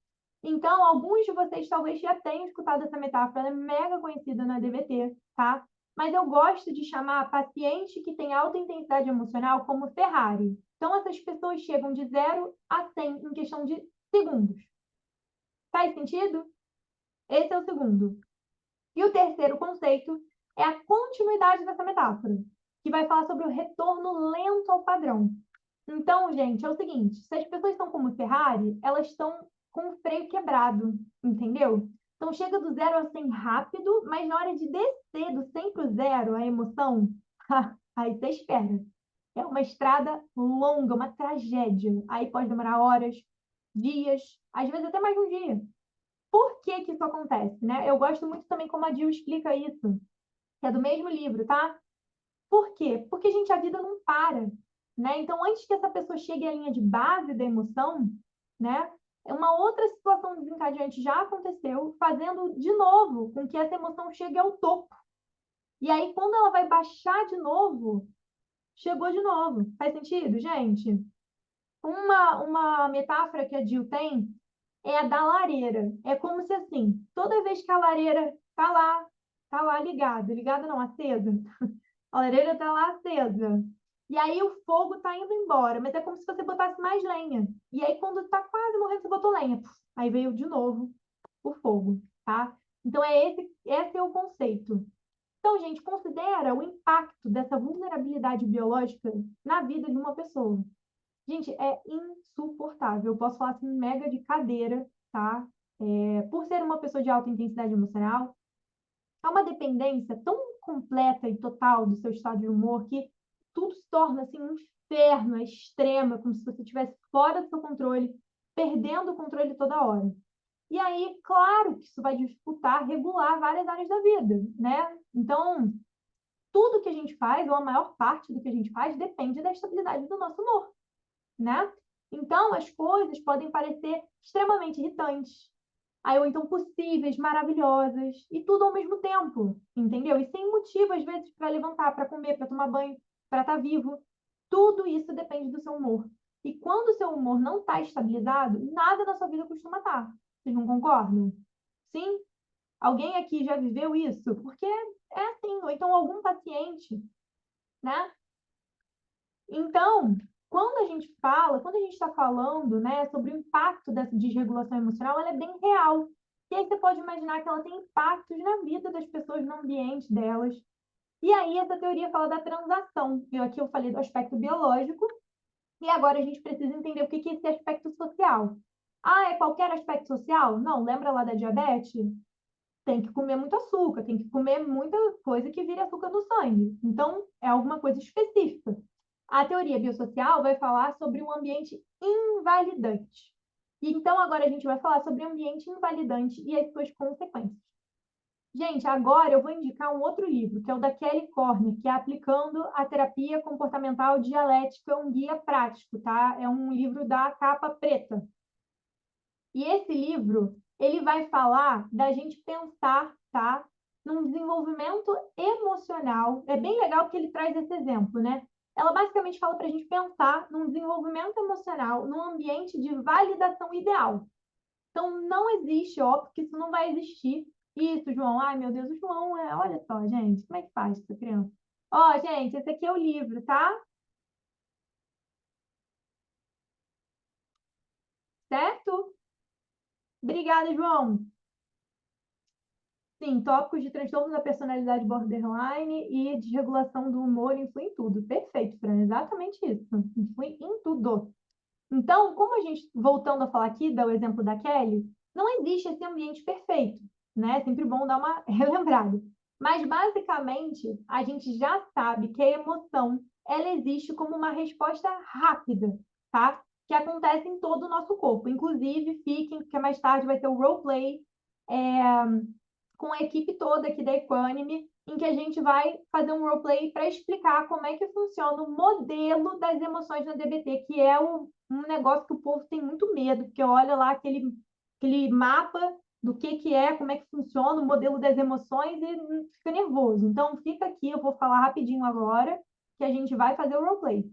Então, alguns de vocês talvez já tenham escutado essa metáfora, ela é mega conhecida na DBT, tá? Mas eu gosto de chamar paciente que tem alta intensidade emocional como Ferrari. Então, essas pessoas chegam de 0 a 100 em questão de segundos. Faz sentido? Esse é o segundo. E o terceiro conceito é a continuidade dessa metáfora, que vai falar sobre o retorno lento ao padrão. Então, gente, é o seguinte: se as pessoas estão como Ferrari, elas estão com o freio quebrado, entendeu? Então, chega do 0 a 100 rápido, mas na hora de descer do 100 para o zero, a emoção, aí você espera. É uma estrada longa, uma tragédia. Aí pode demorar horas, dias, às vezes até mais de um dia. Por que que isso acontece, né? Eu gosto muito também como a Jill explica isso, que é do mesmo livro, tá? Por quê? Porque, gente, a vida não para, né? Então, antes que essa pessoa chegue à linha de base da emoção, né? Uma outra situação desencadeante já aconteceu, fazendo de novo com que essa emoção chegue ao topo. E aí, quando ela vai baixar de novo, chegou de novo. Faz sentido, gente? Uma metáfora que a Jill tem é a da lareira. É como se assim, toda vez que a lareira tá lá ligada não, acesa. A lareira tá lá acesa. E aí o fogo tá indo embora, mas é como se você botasse mais lenha. E aí quando tá quase morrendo, você botou lenha. Aí veio de novo o fogo, tá? Então esse é o conceito. Então, gente, considera o impacto dessa vulnerabilidade biológica na vida de uma pessoa. Gente, é insuportável. Eu posso falar assim, mega de cadeira, tá? Por ser uma pessoa de alta intensidade emocional, há uma dependência tão completa e total do seu estado de humor que tudo se torna assim um inferno, é extremo, é como se você estivesse fora do seu controle, perdendo o controle toda hora. E aí, claro que isso vai dificultar regular várias áreas da vida, né? Então, tudo que a gente faz, ou a maior parte do que a gente faz, depende da estabilidade do nosso humor, né? Então, as coisas podem parecer extremamente irritantes, ou então possíveis, maravilhosas, e tudo ao mesmo tempo, entendeu? E sem motivo, às vezes, para levantar, para comer, para tomar banho, para estar vivo. Tudo isso depende do seu humor. E quando o seu humor não está estabilizado, nada na sua vida costuma estar. Vocês não concordam? Sim? Alguém aqui já viveu isso? Porque é assim, ou então algum paciente, né? Então, quando a gente está falando, né, sobre o impacto dessa desregulação emocional, ela é bem real. E aí você pode imaginar que ela tem impactos na vida das pessoas, no ambiente delas. E aí essa teoria fala da transação. Aqui eu falei do aspecto biológico, e agora a gente precisa entender o que que é esse aspecto social. Ah, é qualquer aspecto social? Não, lembra lá da diabetes? Tem que comer muito açúcar, tem que comer muita coisa que vire açúcar no sangue. Então, é alguma coisa específica. A teoria biosocial vai falar sobre um ambiente invalidante. E então agora a gente vai falar sobre ambiente invalidante e as suas consequências. Gente, agora eu vou indicar um outro livro, que é o da Kelly Corner, que é Aplicando a Terapia Comportamental Dialética, um guia prático, tá? É um livro da capa preta. E esse livro, ele vai falar da gente pensar, tá? Num desenvolvimento emocional. É bem legal porque ele traz esse exemplo, né? Ela basicamente fala para a gente pensar num desenvolvimento emocional, num ambiente de validação ideal. Então, não existe, óbvio que isso não vai existir. Isso, João. Ai, meu Deus, o João é. Olha só, gente, como é que faz essa criança? Ó, gente, esse aqui é o livro, tá? Certo? Obrigada, João. Sim, tópicos de transtorno da personalidade borderline e desregulação do humor influem em tudo. Perfeito, Fran, exatamente isso. Influi em tudo. Então, como a gente, voltando a falar aqui, dá o exemplo da Kelly, não existe esse ambiente perfeito, né? É sempre bom dar uma relembrada. Mas, basicamente, a gente já sabe que a emoção, ela existe como uma resposta rápida, tá? Que acontece em todo o nosso corpo. Inclusive, fiquem, porque mais tarde vai ter o roleplay, com a equipe toda aqui da Equanime, em que a gente vai fazer um roleplay para explicar como é que funciona o modelo das emoções na DBT, que é um negócio que o povo tem muito medo, porque olha lá aquele mapa do que é, como é que funciona o modelo das emoções e fica nervoso. Então, fica aqui, eu vou falar rapidinho agora, que a gente vai fazer o roleplay,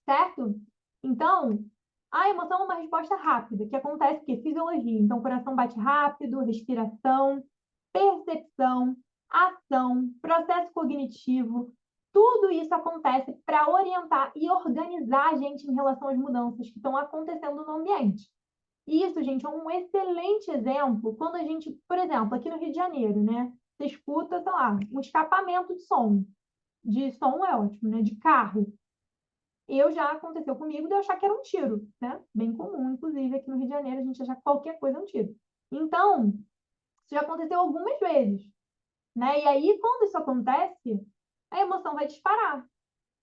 certo? Então, a emoção é uma resposta rápida, que acontece porque fisiologia. Então, o coração bate rápido, respiração, percepção, ação, processo cognitivo, tudo isso acontece para orientar e organizar a gente em relação às mudanças que estão acontecendo no ambiente. E isso, gente, é um excelente exemplo quando a gente, por exemplo, aqui no Rio de Janeiro, né? Você escuta, sei lá, um escapamento de som. De som é ótimo, né? De carro. Eu já aconteceu comigo de eu achar que era um tiro, né? Bem comum, inclusive, aqui no Rio de Janeiro, a gente achar que qualquer coisa é um tiro. Então, isso já aconteceu algumas vezes, né? E aí, quando isso acontece, a emoção vai disparar.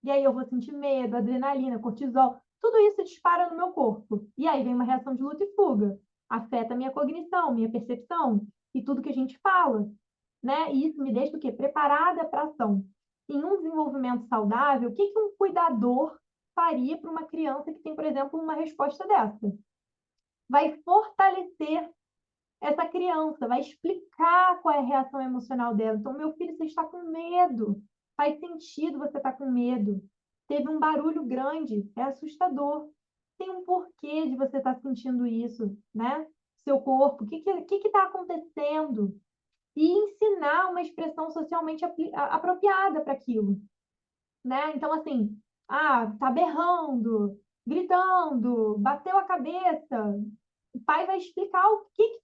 E aí eu vou sentir medo, adrenalina, cortisol, tudo isso dispara no meu corpo. E aí vem uma reação de luta e fuga. Afeta a minha cognição, minha percepção e tudo que a gente fala, né? E isso me deixa o quê? Preparada para ação. Em um desenvolvimento saudável, o que que um cuidador faria para uma criança que tem, por exemplo, uma resposta dessa? Vai fortalecer essa criança, vai explicar qual é a reação emocional dela. Então, meu filho, você está com medo. Faz sentido você estar com medo. Teve um barulho grande, é assustador. Tem um porquê de você estar sentindo isso, né? Seu corpo, o que está acontecendo? E ensinar uma expressão socialmente apropriada para aquilo, né? Então, assim, tá berrando, gritando, bateu a cabeça, o pai vai explicar o que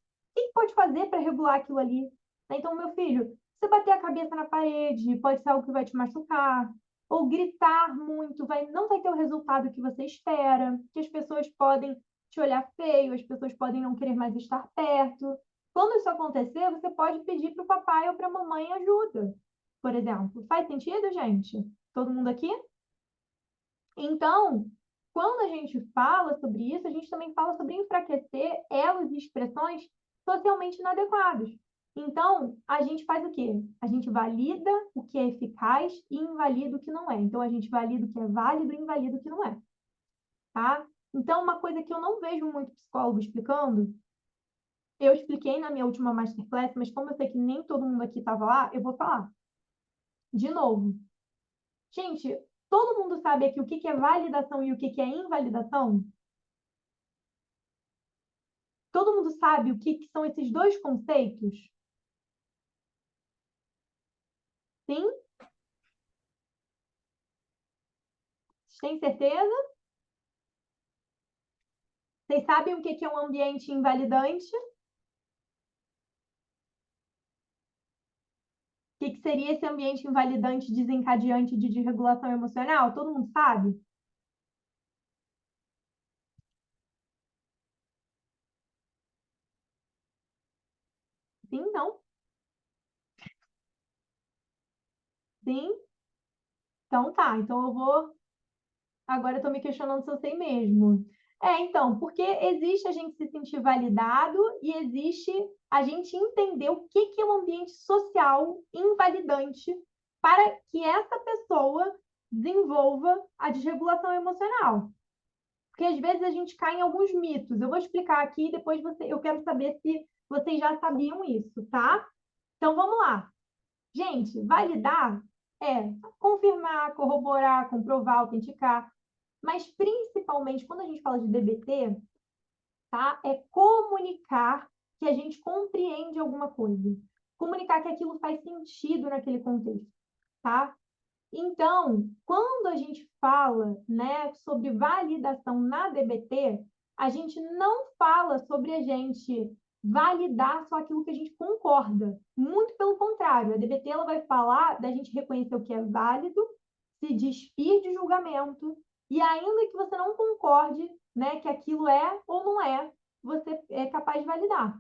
pode fazer para regular aquilo ali. Então, meu filho, você bater a cabeça na parede, pode ser algo que vai te machucar, ou gritar muito, não vai ter o resultado que você espera, que as pessoas podem te olhar feio, as pessoas podem não querer mais estar perto. Quando isso acontecer, você pode pedir para o papai ou para a mamãe ajuda, por exemplo. Faz sentido, gente? Todo mundo aqui? Então, quando a gente fala sobre isso, a gente também fala sobre enfraquecer elos e expressões socialmente inadequados. Então, a gente faz o quê? A gente valida o que é eficaz e invalida o que não é. Então, a gente valida o que é válido e invalida o que não é, tá? Então, uma coisa que eu não vejo muito psicólogo explicando, eu expliquei na minha última masterclass, mas como eu sei que nem todo mundo aqui estava lá, eu vou falar. De novo, gente, todo mundo sabe aqui o que é validação e o que é invalidação? Todo mundo sabe o que são esses dois conceitos? Sim? Vocês têm certeza? Vocês sabem o que é um ambiente invalidante? O que seria esse ambiente invalidante desencadeante de desregulação emocional? Todo mundo sabe? Sim, não? Sim? Então tá. Então eu vou Agora eu estou me questionando se eu sei mesmo. Então, porque existe a gente se sentir validado e existe a gente entender o que que é um ambiente social invalidante para que essa pessoa desenvolva a desregulação emocional. Porque às vezes a gente cai em alguns mitos. Eu vou explicar aqui e depois eu quero saber se vocês já sabiam isso, tá? Então vamos lá. Gente, validar é confirmar, corroborar, comprovar, autenticar. Mas principalmente quando a gente fala de DBT, tá? É comunicar que a gente compreende alguma coisa. Comunicar que aquilo faz sentido naquele contexto, tá? Então, quando a gente fala, né, sobre validação na DBT, a gente não fala sobre a gente validar só aquilo que a gente concorda. Muito pelo contrário, a DBT ela vai falar da gente reconhecer o que é válido, se despir de julgamento, e ainda que você não concorde, né, que aquilo é ou não é, você é capaz de validar,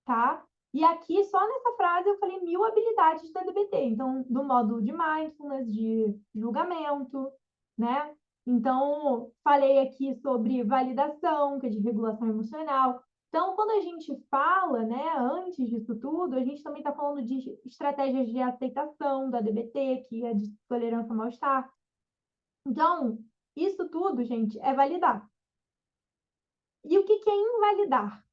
tá? E aqui, só nessa frase, eu falei 1000 habilidades da DBT. Então, do módulo de mindfulness, de julgamento, né? Então, falei aqui sobre validação, que é de regulação emocional. Então, quando a gente fala, né, antes disso tudo, a gente também está falando de estratégias de aceitação da DBT, que é de tolerância ao mal-estar. Então, isso tudo, gente, é validar. E o que que é invalidar?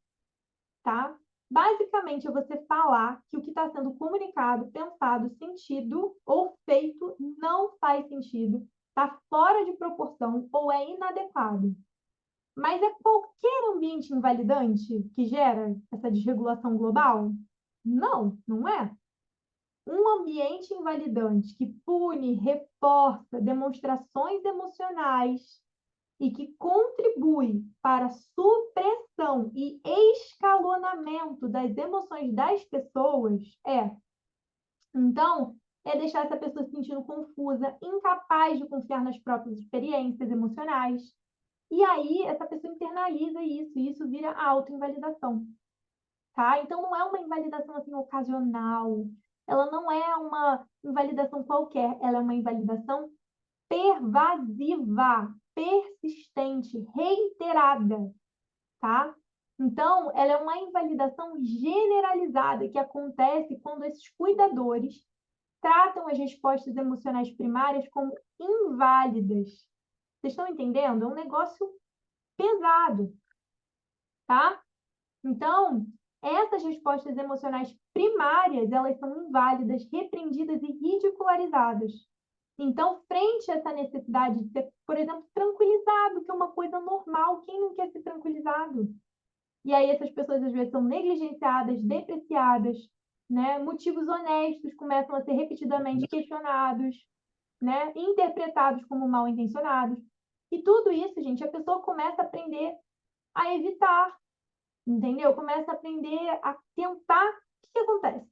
Tá? Basicamente, é você falar que o que está sendo comunicado, pensado, sentido ou feito não faz sentido, está fora de proporção ou é inadequado. Mas é qualquer ambiente invalidante que gera essa desregulação global? Não, não é. Um ambiente invalidante que pune, reforça demonstrações emocionais e que contribui para a supressão e escalonamento das emoções das pessoas então, é deixar essa pessoa se sentindo confusa, incapaz de confiar nas próprias experiências emocionais. E aí, essa pessoa internaliza isso, e isso vira autoinvalidação, tá? Então, não é uma invalidação assim ocasional, ela não é uma invalidação qualquer, ela é uma invalidação pervasiva, persistente, reiterada, tá? Então, ela é uma invalidação generalizada que acontece quando esses cuidadores tratam as respostas emocionais primárias como inválidas. Vocês estão entendendo? É um negócio pesado, tá? Então, essas respostas emocionais primárias, elas são inválidas, repreendidas e ridicularizadas. Então, frente a essa necessidade de ser, por exemplo, tranquilizado, que é uma coisa normal, quem não quer ser tranquilizado? E aí essas pessoas às vezes são negligenciadas, depreciadas, né? Motivos honestos começam a ser repetidamente questionados, né? Interpretados como mal intencionados. E tudo isso, gente, a pessoa começa a aprender a evitar, entendeu? Começa a aprender a tentar. O que acontece?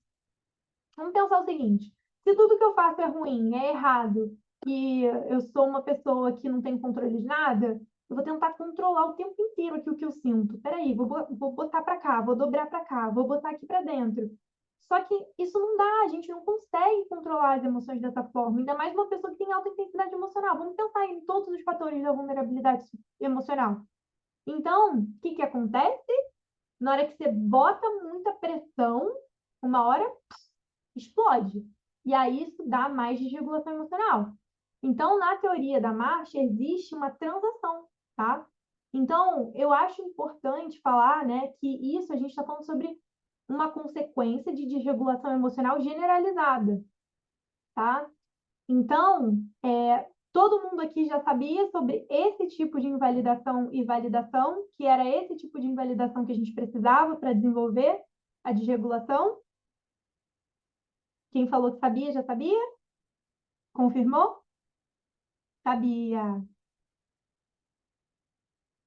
Vamos pensar o seguinte: se tudo que eu faço é ruim, é errado, e eu sou uma pessoa que não tem controle de nada, eu vou tentar controlar o tempo inteiro aqui o que eu sinto. Peraí, vou botar para cá, vou dobrar para cá, vou botar aqui para dentro. Só que isso não dá, a gente não consegue controlar as emoções dessa forma, ainda mais uma pessoa que tem alta intensidade emocional. Vamos pensar em todos os fatores da vulnerabilidade emocional. Então, o que que acontece? Na hora que você bota muita pressão, uma hora explode. E aí isso dá mais desregulação emocional. Então, na teoria da marcha, existe uma transação, tá? Então, eu acho importante falar, né, que isso a gente está falando sobre uma consequência de desregulação emocional generalizada, tá? Então, todo mundo aqui já sabia sobre esse tipo de invalidação e validação, que era esse tipo de invalidação que a gente precisava para desenvolver a desregulação. Quem falou que sabia, já sabia? Confirmou? Sabia.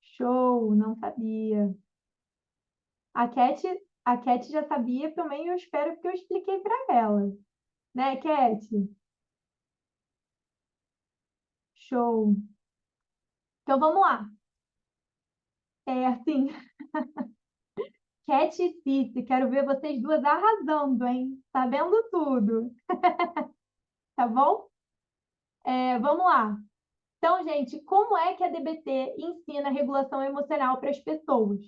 Show, não sabia. A Cat, a Cat já sabia também, eu espero que eu expliquei para ela. Né, Cat? Show. Então vamos lá. Assim, Cat e Cici, quero ver vocês duas arrasando, hein? Sabendo tudo, tá bom? Vamos lá. Então, gente, como é que a DBT ensina regulação emocional para as pessoas?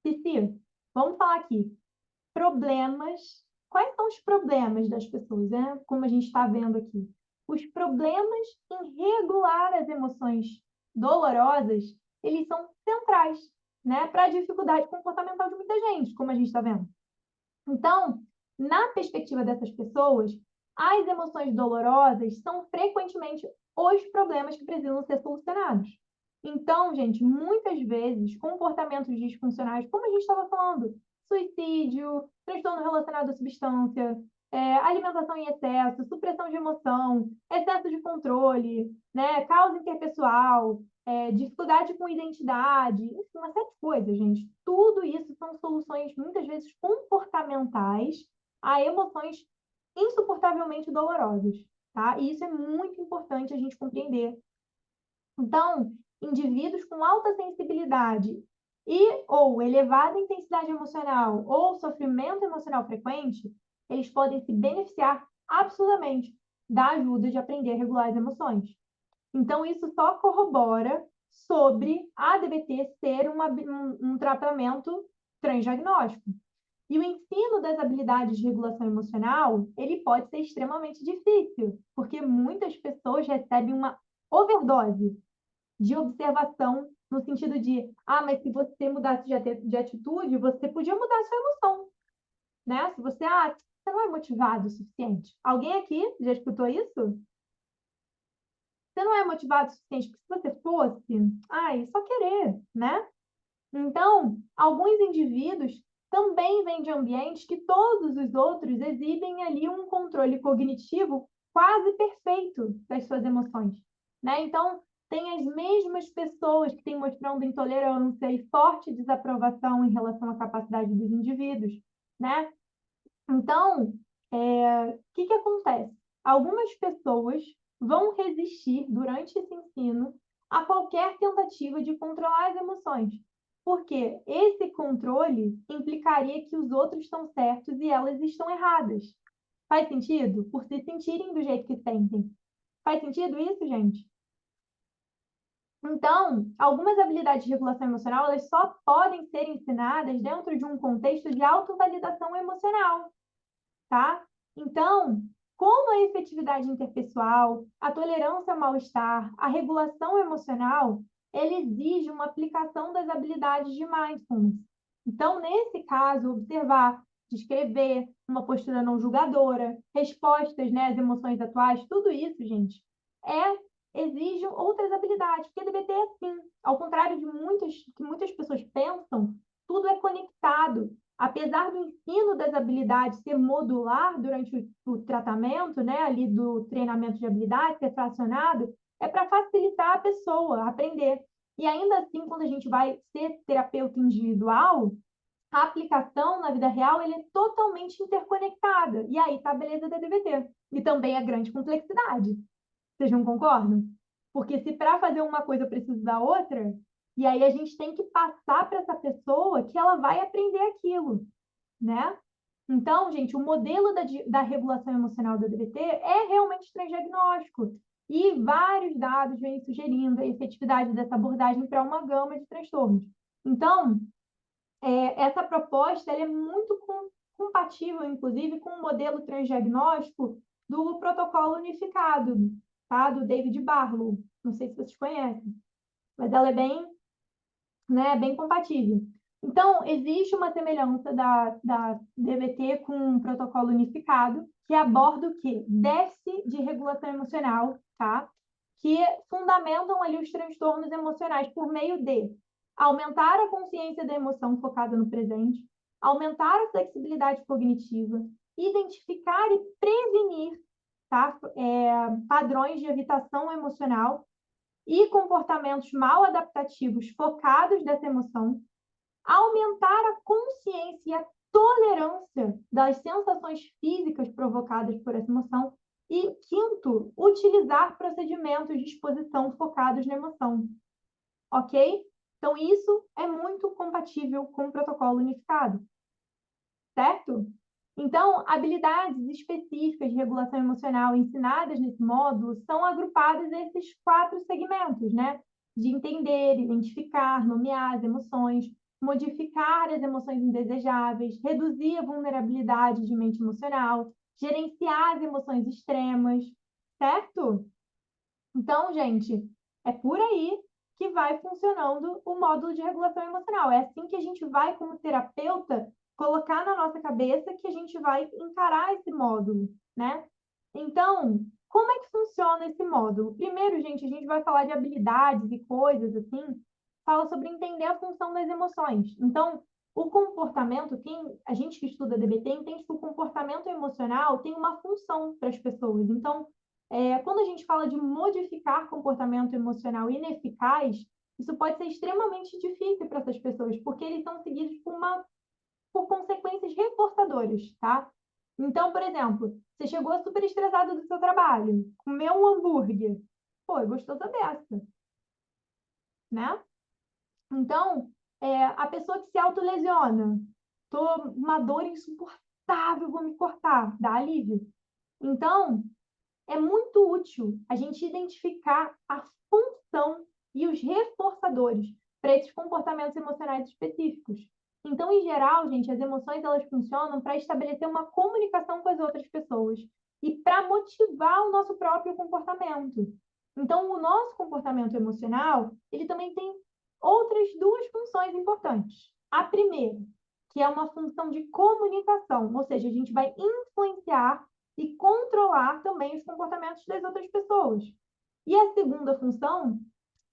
Cici, vamos falar aqui. Problemas. Quais são os problemas das pessoas, né? Como a gente está vendo aqui. Os problemas em regular as emoções dolorosas, eles são centrais, né? Para a dificuldade comportamental de muita gente, como a gente está vendo. Então, na perspectiva dessas pessoas, as emoções dolorosas são frequentemente os problemas que precisam ser solucionados. Então, gente, muitas vezes, comportamentos disfuncionais, como a gente estava falando, suicídio, transtorno relacionado à substância, alimentação em excesso, supressão de emoção, excesso de controle, né, causa interpessoal, dificuldade com identidade, enfim, uma série de coisas, gente. Tudo isso são soluções, muitas vezes, comportamentais a emoções insuportavelmente dolorosas, tá? E isso é muito importante a gente compreender. Então, indivíduos com alta sensibilidade e ou elevada intensidade emocional ou sofrimento emocional frequente, eles podem se beneficiar absurdamente da ajuda de aprender a regular as emoções. Então, isso só corrobora sobre a DBT ser um tratamento transdiagnóstico. E o ensino das habilidades de regulação emocional, ele pode ser extremamente difícil, porque muitas pessoas recebem uma overdose de observação, no sentido de, mas se você mudasse de atitude, você podia mudar a sua emoção, né? Se você, você não é motivado o suficiente. Alguém aqui já escutou isso? Você não é motivado o suficiente, porque se você fosse, só querer, né? Então, alguns indivíduos também vêm de ambientes que todos os outros exibem ali um controle cognitivo quase perfeito das suas emoções, né? Então, tem as mesmas pessoas que têm mostrando intolerância e forte desaprovação em relação à capacidade dos indivíduos, né? Então, o que acontece? Algumas pessoas vão resistir durante esse ensino a qualquer tentativa de controlar as emoções, porque esse controle implicaria que os outros estão certos e elas estão erradas. Faz sentido? Por se sentirem do jeito que sentem. Faz sentido isso, gente? Então, algumas habilidades de regulação emocional, elas só podem ser ensinadas dentro de um contexto de autovalidação emocional, tá? Então, como a efetividade interpessoal, a tolerância ao mal-estar, a regulação emocional, ele exige uma aplicação das habilidades de mindfulness. Então, nesse caso, observar, descrever uma postura não julgadora, respostas, né, às emoções atuais, tudo isso, gente, exige outras habilidades, porque DBT é assim, ao contrário de que muitas pessoas pensam, tudo é conectado. Apesar do ensino das habilidades ser modular durante o tratamento, né, ali do treinamento de habilidades, ser fracionado, é para facilitar a pessoa aprender. E ainda assim, quando a gente vai ser terapeuta individual, a aplicação na vida real ele é totalmente interconectada. E aí está a beleza da DBT. E também a grande complexidade. Vocês não concordam? Porque se para fazer uma coisa eu preciso da outra, e aí a gente tem que passar para essa pessoa que ela vai aprender aquilo, né? Então, gente, o modelo da regulação emocional da DBT é realmente transdiagnóstico. E vários dados vêm sugerindo a efetividade dessa abordagem para uma gama de transtornos. Então, essa proposta é muito compatível, inclusive, com o modelo transdiagnóstico do protocolo unificado, tá? Do David Barlow. Não sei se vocês conhecem, mas ela é bem compatível. Então, existe uma semelhança da DBT com um protocolo unificado, que aborda o quê? Déficit de regulação emocional, tá? Que fundamentam ali os transtornos emocionais por meio de aumentar a consciência da emoção focada no presente, aumentar a flexibilidade cognitiva, identificar e prevenir, tá? Padrões de evitação emocional e comportamentos mal adaptativos focados dessa emoção, aumentar a consciência e a tolerância das sensações físicas provocadas por essa emoção e, quinto, utilizar procedimentos de exposição focados na emoção. Ok? Então, isso é muito compatível com o protocolo unificado. Certo? Então, habilidades específicas de regulação emocional ensinadas nesse módulo são agrupadas nesses 4 segmentos, né? De entender, identificar, nomear as emoções, modificar as emoções indesejáveis, reduzir a vulnerabilidade de mente emocional, gerenciar as emoções extremas, certo? Então, gente, é por aí que vai funcionando o módulo de regulação emocional. É assim que a gente vai, como terapeuta, colocar na nossa cabeça que a gente vai encarar esse módulo, né? Então, como é que funciona esse módulo? Primeiro, gente, a gente vai falar de habilidades e coisas assim, fala sobre entender a função das emoções. Então, o comportamento, a gente que estuda DBT entende que o comportamento emocional tem uma função para as pessoas. Então, quando a gente fala de modificar comportamento emocional ineficaz, isso pode ser extremamente difícil para essas pessoas, porque eles são seguidos por consequências reforçadoras, tá? Então, por exemplo, você chegou super estressado do seu trabalho, comeu um hambúrguer. Pô, é gostoso a beça, né? Então, a pessoa que se autolesiona, tô uma dor insuportável, vou me cortar, dá alívio. Então, é muito útil a gente identificar a função e os reforçadores para esses comportamentos emocionais específicos. Então, em geral, gente, as emoções elas funcionam para estabelecer uma comunicação com as outras pessoas e para motivar o nosso próprio comportamento. Então, o nosso comportamento emocional, ele também tem outras 2 funções importantes. A primeira, que é uma função de comunicação, ou seja, a gente vai influenciar e controlar também os comportamentos das outras pessoas. E a segunda função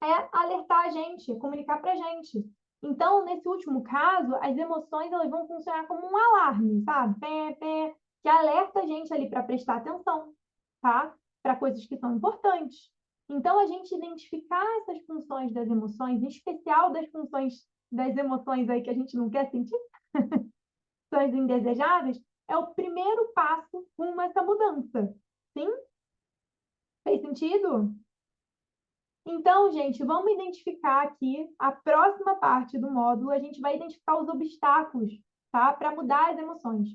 é alertar a gente, comunicar para a gente. Então, nesse último caso, as emoções elas vão funcionar como um alarme, sabe? Pé, pé, que alerta a gente ali para prestar atenção, tá? Para coisas que são importantes. Então, a gente identificar essas funções das emoções, em especial das funções das emoções aí que a gente não quer sentir, funções indesejáveis, é o primeiro passo rumo a essa mudança. Sim? Fez sentido? Então, gente, vamos identificar aqui a próxima parte do módulo, a gente vai identificar os obstáculos, tá? Para mudar as emoções.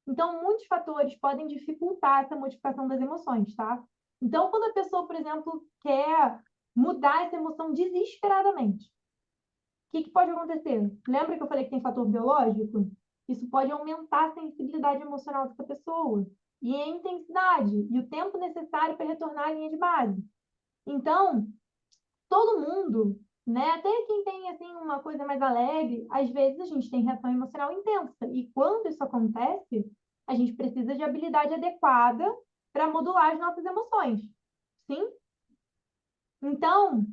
Então, muitos fatores podem dificultar essa modificação das emoções, tá? Então, quando a pessoa, por exemplo, quer mudar essa emoção desesperadamente, o que pode acontecer? Lembra que eu falei que tem fator biológico? Isso pode aumentar a sensibilidade emocional dessa pessoa e a intensidade e o tempo necessário para retornar à linha de base. Então, todo mundo, né? Até quem tem assim uma coisa mais alegre, às vezes a gente tem reação emocional intensa. E quando isso acontece, a gente precisa de habilidade adequada para modular as nossas emoções. Sim? Então,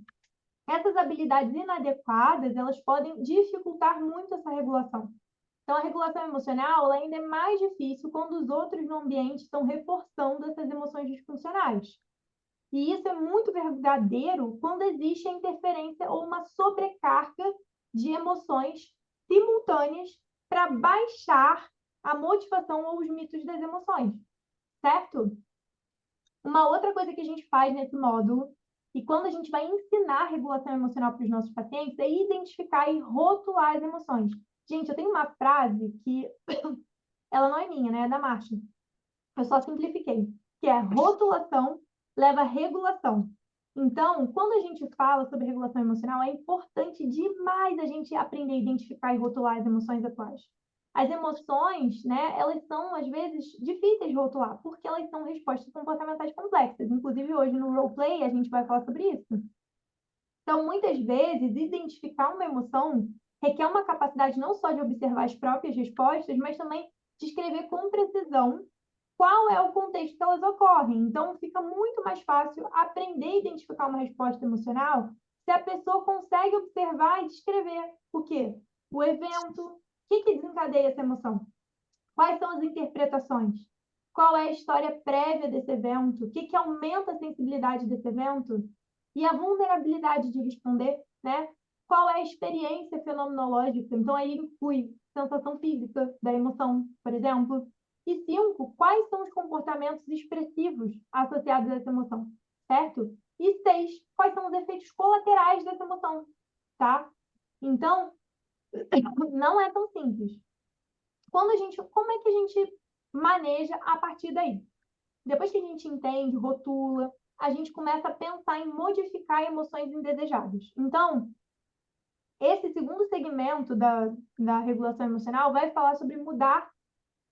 essas habilidades inadequadas, elas podem dificultar muito essa regulação. Então, a regulação emocional ela ainda é mais difícil quando os outros no ambiente estão reforçando essas emoções disfuncionais. E isso é muito verdadeiro quando existe a interferência ou uma sobrecarga de emoções simultâneas para baixar a motivação ou os mitos das emoções, certo? Uma outra coisa que a gente faz nesse módulo, e quando a gente vai ensinar regulação emocional para os nossos pacientes, é identificar e rotular as emoções. Gente, eu tenho uma frase que ela não é minha, né? É da Marcia. Eu só simplifiquei, que é rotulação leva a regulação. Então, quando a gente fala sobre regulação emocional, é importante demais a gente aprender a identificar e rotular as emoções atuais. As emoções, né, elas são, às vezes, difíceis de rotular, porque elas são respostas comportamentais complexas. Inclusive, hoje no roleplay, a gente vai falar sobre isso. Então, muitas vezes, identificar uma emoção requer uma capacidade não só de observar as próprias respostas, mas também de escrever com precisão qual é o contexto que elas ocorrem. Então, fica muito mais fácil aprender a identificar uma resposta emocional se a pessoa consegue observar e descrever o quê? O evento, o que desencadeia essa emoção? Quais são as interpretações? Qual é a história prévia desse evento? O que aumenta a sensibilidade desse evento? E a vulnerabilidade de responder, né? Qual é a experiência fenomenológica? Então, aí inclui sensação física da emoção, por exemplo. E 5, quais são os comportamentos expressivos associados a essa emoção, certo? E 6, quais são os efeitos colaterais dessa emoção, tá? Então, não é tão simples. Como é que a gente maneja a partir daí. Depois que a gente entende, rotula, a gente começa a pensar em modificar emoções indesejadas. Então, esse segundo segmento da regulação emocional vai falar sobre mudar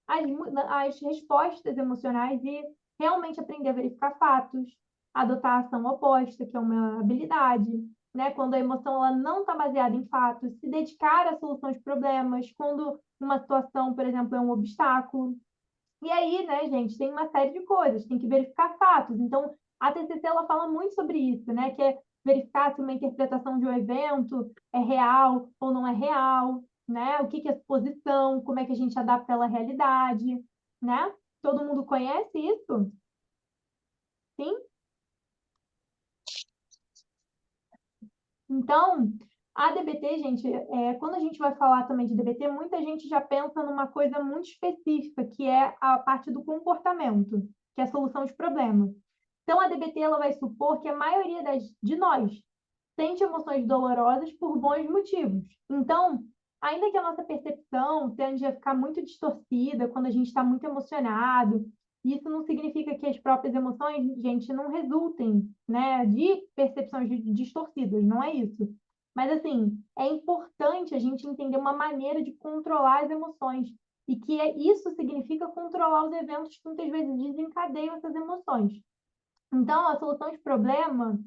as respostas emocionais e realmente aprender a verificar fatos, adotar a ação oposta, que é uma habilidade, né? Quando a emoção ela não está baseada em fatos, se dedicar à solução de problemas, quando uma situação, por exemplo, é um obstáculo. E aí, né, gente, tem uma série de coisas, tem que verificar fatos. Então, a TCC ela fala muito sobre isso, né? Que é verificar se uma interpretação de um evento é real ou não é real, né? O que que é suposição, como é que a gente adapta ela à realidade, né? Todo mundo conhece isso? Sim? Então, a DBT, gente, quando a gente vai falar também de DBT, muita gente já pensa numa coisa muito específica, que é a parte do comportamento, que é a solução de problemas. Então, a DBT ela vai supor que a maioria de nós sente emoções dolorosas por bons motivos. Então, ainda que a nossa percepção tende a ficar muito distorcida quando a gente está muito emocionado, isso não significa que as próprias emoções, gente, não resultem, né, de percepções distorcidas, não é isso. Mas, assim, é importante a gente entender uma maneira de controlar as emoções e que isso significa controlar os eventos que muitas vezes desencadeiam essas emoções. Então, a solução de problema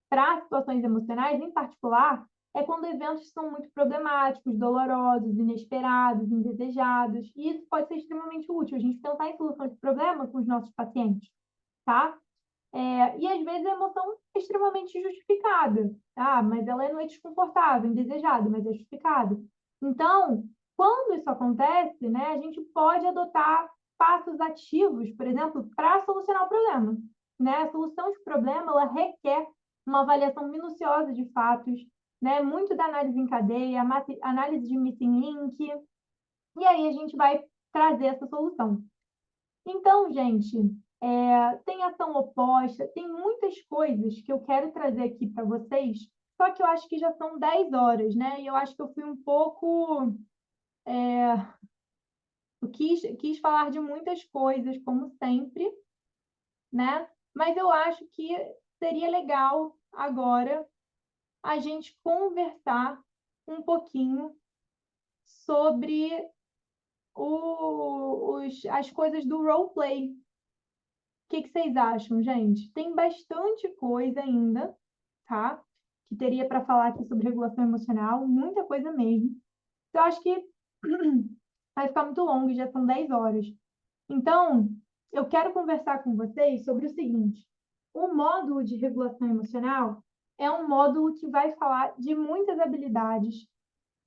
para situações emocionais, em particular, é quando eventos são muito problemáticos, dolorosos, inesperados, indesejados. E isso pode ser extremamente útil, a gente pensar em solução de problema com os nossos pacientes, tá? E às vezes a emoção é extremamente justificada, tá? Mas ela não é desconfortável, indesejada, mas é justificada. Então, quando isso acontece, né, a gente pode adotar passos ativos, por exemplo, para solucionar o problema, né? A solução de problema, ela requer uma avaliação minuciosa de fatos, né? Muito da análise em cadeia, análise de missing link, e aí a gente vai trazer essa solução. Então, gente, tem ação oposta, tem muitas coisas que eu quero trazer aqui para vocês, só que eu acho que já são 10 horas, né? E eu acho que eu fui um pouco. Eu quis falar de muitas coisas, como sempre, né? Mas eu acho que seria legal agora a gente conversar um pouquinho sobre as coisas do roleplay. O que vocês acham, gente? Tem bastante coisa ainda, tá? Que teria para falar aqui sobre regulação emocional, muita coisa mesmo. Eu acho que vai ficar muito longo, já são 10 horas. Então, eu quero conversar com vocês sobre o seguinte: o módulo de regulação emocional é um módulo que vai falar de muitas habilidades,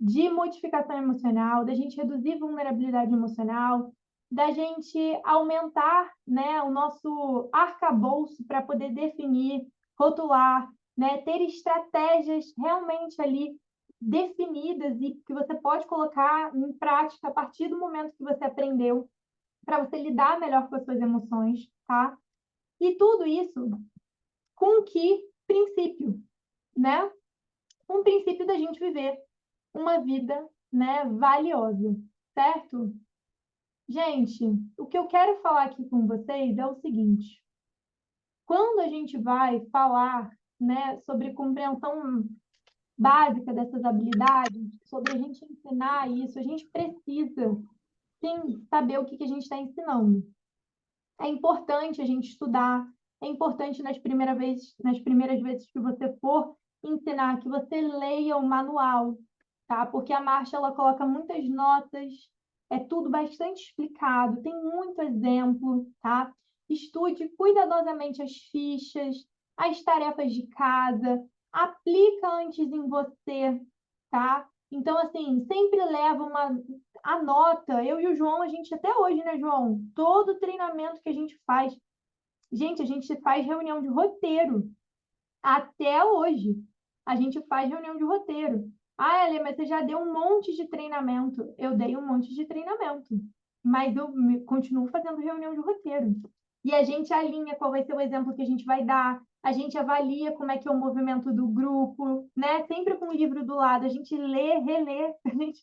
de modificação emocional, da gente reduzir vulnerabilidade emocional, da gente aumentar, né, o nosso arcabouço para poder definir, rotular, né, ter estratégias realmente ali definidas e que você pode colocar em prática a partir do momento que você aprendeu, para você lidar melhor com as suas emoções, tá? E tudo isso com que princípio, né? Com o princípio da gente viver uma vida, né, valiosa, certo? Gente, o que eu quero falar aqui com vocês é o seguinte: quando a gente vai falar, né, sobre compreensão básica dessas habilidades, sobre a gente ensinar isso, a gente precisa, sim, saber o que que a gente está ensinando. É importante a gente estudar, é importante nas primeiras vezes que você for ensinar, que você leia o manual, tá? Porque a Marcia, ela coloca muitas notas, é tudo bastante explicado, tem muito exemplo, tá? Estude cuidadosamente as fichas, as tarefas de casa, aplica antes em você, tá? Então, assim, sempre leva anota. Eu e o João, a gente até hoje, né, João? Todo treinamento que a gente faz, gente, a gente faz reunião de roteiro. Até hoje, a gente faz reunião de roteiro. Ah, Elê, mas você já deu um monte de treinamento. Eu dei um monte de treinamento, mas eu continuo fazendo reunião de roteiro. E a gente alinha qual vai ser o exemplo que a gente vai dar, a gente avalia como é que é o movimento do grupo, né? Sempre com o livro do lado, a gente lê, relê, a gente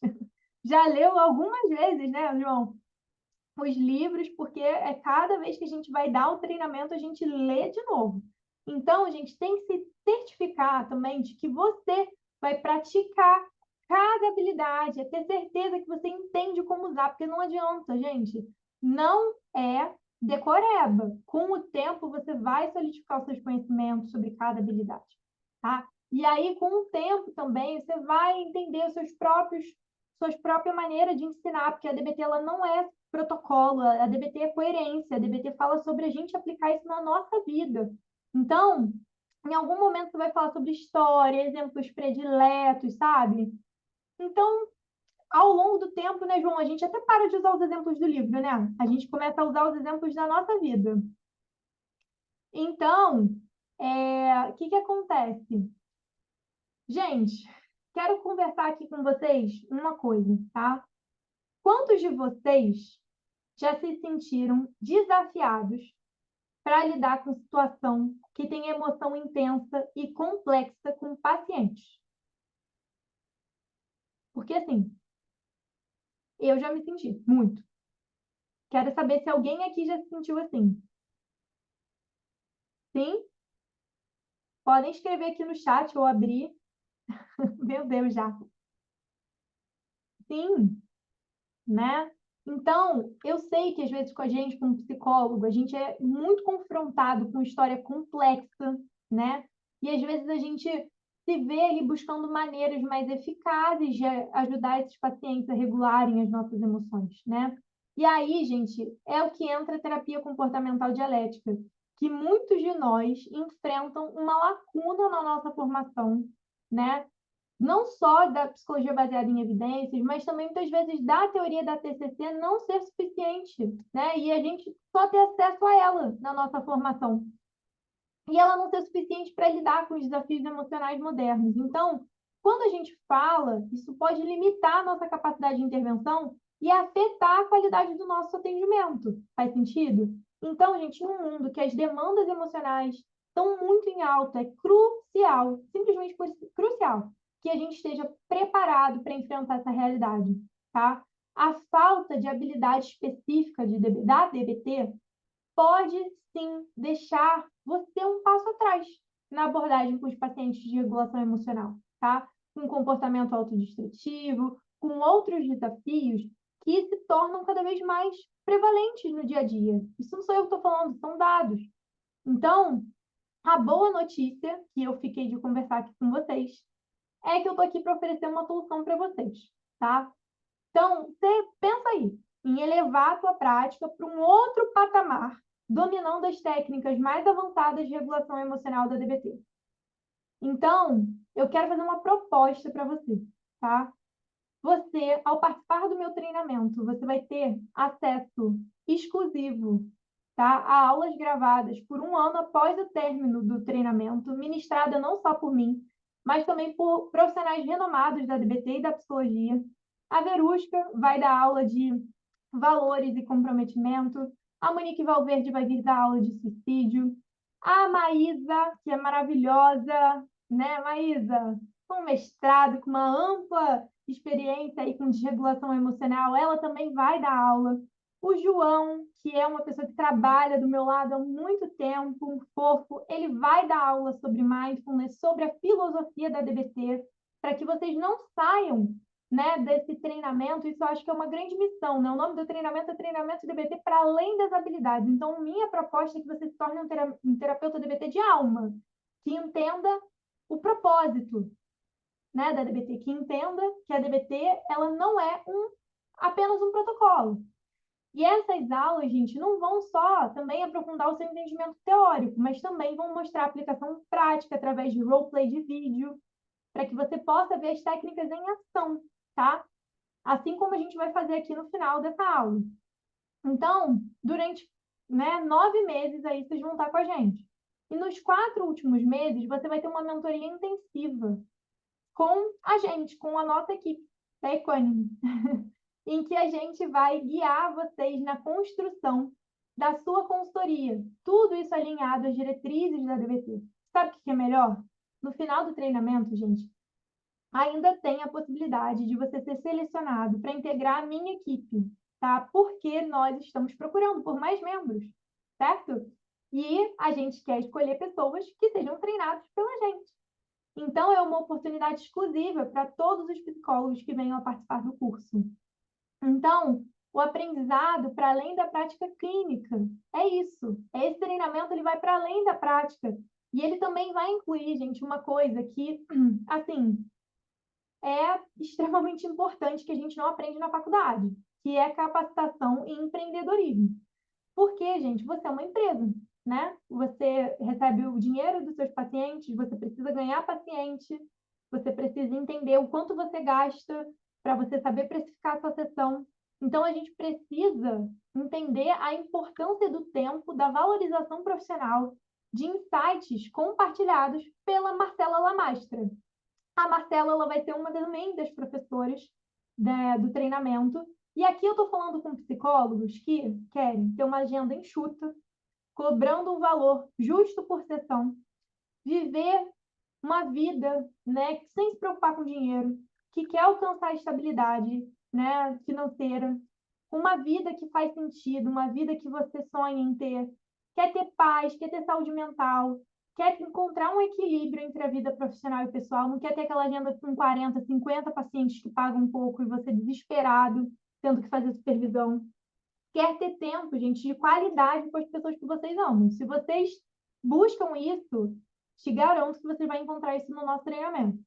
já leu algumas vezes, né, João? os livros, porque é cada vez que a gente vai dar o treinamento, a gente lê de novo. Então, a gente tem que se certificar também de que você vai praticar cada habilidade, é ter certeza que você entende como usar, porque não adianta, gente. Não é decoreba. Com o tempo, você vai solidificar os seus conhecimentos sobre cada habilidade, tá? E aí, com o tempo também, você vai entender os suas próprias maneiras de ensinar, porque a DBT ela não é protocolo, a DBT é coerência, a DBT fala sobre a gente aplicar isso na nossa vida. Então, em algum momento você vai falar sobre história, exemplos prediletos, sabe? Então, ao longo do tempo, né, João, a gente até para de usar os exemplos do livro, né? A gente começa a usar os exemplos da nossa vida. Então, o que que acontece? Gente, quero conversar aqui com vocês uma coisa, tá? Quantos de vocês já se sentiram desafiados para lidar com situação que tem emoção intensa e complexa com pacientes? Porque, assim, eu já me senti muito. Quero saber se alguém aqui já se sentiu assim. Sim? Podem escrever aqui no chat ou abrir. Meu Deus, já. Sim, né? Então, eu sei que às vezes com a gente, como psicólogo, a gente é muito confrontado com história complexa, né? E às vezes a gente se vê ali buscando maneiras mais eficazes de ajudar esses pacientes a regularem as nossas emoções, né? E aí, gente, é o que entra a terapia comportamental dialética, que muitos de nós enfrentam uma lacuna na nossa formação, né? Não só da psicologia baseada em evidências, mas também muitas vezes da teoria da TCC não ser suficiente, né? E a gente só ter acesso a ela na nossa formação. E ela não ser suficiente para lidar com os desafios emocionais modernos. Então, quando a gente fala, isso pode limitar a nossa capacidade de intervenção e afetar a qualidade do nosso atendimento. Faz sentido? Então, gente, num mundo que as demandas emocionais estão muito em alta, é crucial, simplesmente crucial, que a gente esteja preparado para enfrentar essa realidade, tá? A falta de habilidade específica da DBT pode sim deixar você um passo atrás na abordagem com os pacientes de regulação emocional, tá? Com comportamento autodestrutivo, com outros desafios que se tornam cada vez mais prevalentes no dia a dia. Isso não sou eu que estou falando, são dados. Então, a boa notícia que eu fiquei de conversar aqui com vocês é que eu estou aqui para oferecer uma solução para vocês, tá? Então, você pensa aí em elevar a tua prática para um outro patamar, dominando as técnicas mais avançadas de regulação emocional da DBT. Então, eu quero fazer uma proposta para você, tá? Você, ao participar do meu treinamento, você vai ter acesso exclusivo, tá, a aulas gravadas por um ano após o término do treinamento, ministrada não só por mim, mas também por profissionais renomados da DBT e da psicologia. A Verusca vai dar aula de valores e comprometimento. A Monique Valverde vai vir dar aula de suicídio. A Maísa, que é maravilhosa, né, Maísa? Com mestrado, com uma ampla experiência aí com desregulação emocional, ela também vai dar aula. O João, que é uma pessoa que trabalha do meu lado há muito tempo, um fofo, ele vai dar aula sobre mindfulness, sobre a filosofia da DBT, para que vocês não saiam, né, desse treinamento. Isso eu acho que é uma grande missão, né? O nome do treinamento é treinamento DBT para além das habilidades. Então, minha proposta é que você se torne um terapeuta DBT de alma, que entenda o propósito, né, da DBT, que entenda que a DBT ela não é apenas um protocolo. E essas aulas, gente, não vão só também aprofundar o seu entendimento teórico, mas também vão mostrar a aplicação prática através de roleplay de vídeo, para que você possa ver as técnicas em ação, tá? Assim como a gente vai fazer aqui no final dessa aula. Então, durante, né, 9 meses aí vocês vão estar com a gente. E nos 4 últimos meses, você vai ter uma mentoria intensiva com a gente, com a nossa equipe da Equânime, em que a gente vai guiar vocês na construção da sua consultoria. Tudo isso alinhado às diretrizes da DBT. Sabe o que é melhor? No final do treinamento, gente, ainda tem a possibilidade de você ser selecionado para integrar a minha equipe. tá? Porque nós estamos procurando por mais membros, certo? E a gente quer escolher pessoas que sejam treinadas pela gente. Então, é uma oportunidade exclusiva para todos os psicólogos que venham a participar do curso. Então, o aprendizado para além da prática clínica, é isso. Esse treinamento ele vai para além da prática. E ele também vai incluir, gente, uma coisa que, assim, é extremamente importante que a gente não aprende na faculdade, que é capacitação em empreendedorismo. Porque, gente, você é uma empresa, né? Você recebe o dinheiro dos seus pacientes, você precisa ganhar paciente, você precisa entender o quanto você gasta para você saber precificar a sua sessão. Então, a gente precisa entender a importância do tempo, da valorização profissional, de insights compartilhados pela Marcela Lamastra. A Marcela ela vai ser uma também das professoras do treinamento. E aqui eu estou falando com psicólogos que querem ter uma agenda enxuta, cobrando um valor justo por sessão, viver uma vida, né, sem se preocupar com dinheiro, que quer alcançar a estabilidade, né, financeira, uma vida que faz sentido, uma vida que você sonha em ter, quer ter paz, quer ter saúde mental, quer encontrar um equilíbrio entre a vida profissional e pessoal, não quer ter aquela agenda com 40, 50 pacientes que pagam um pouco e você desesperado, tendo que fazer supervisão. Quer ter tempo, gente, de qualidade com as pessoas que vocês amam. Se vocês buscam isso, te garanto que você vai encontrar isso no nosso treinamento.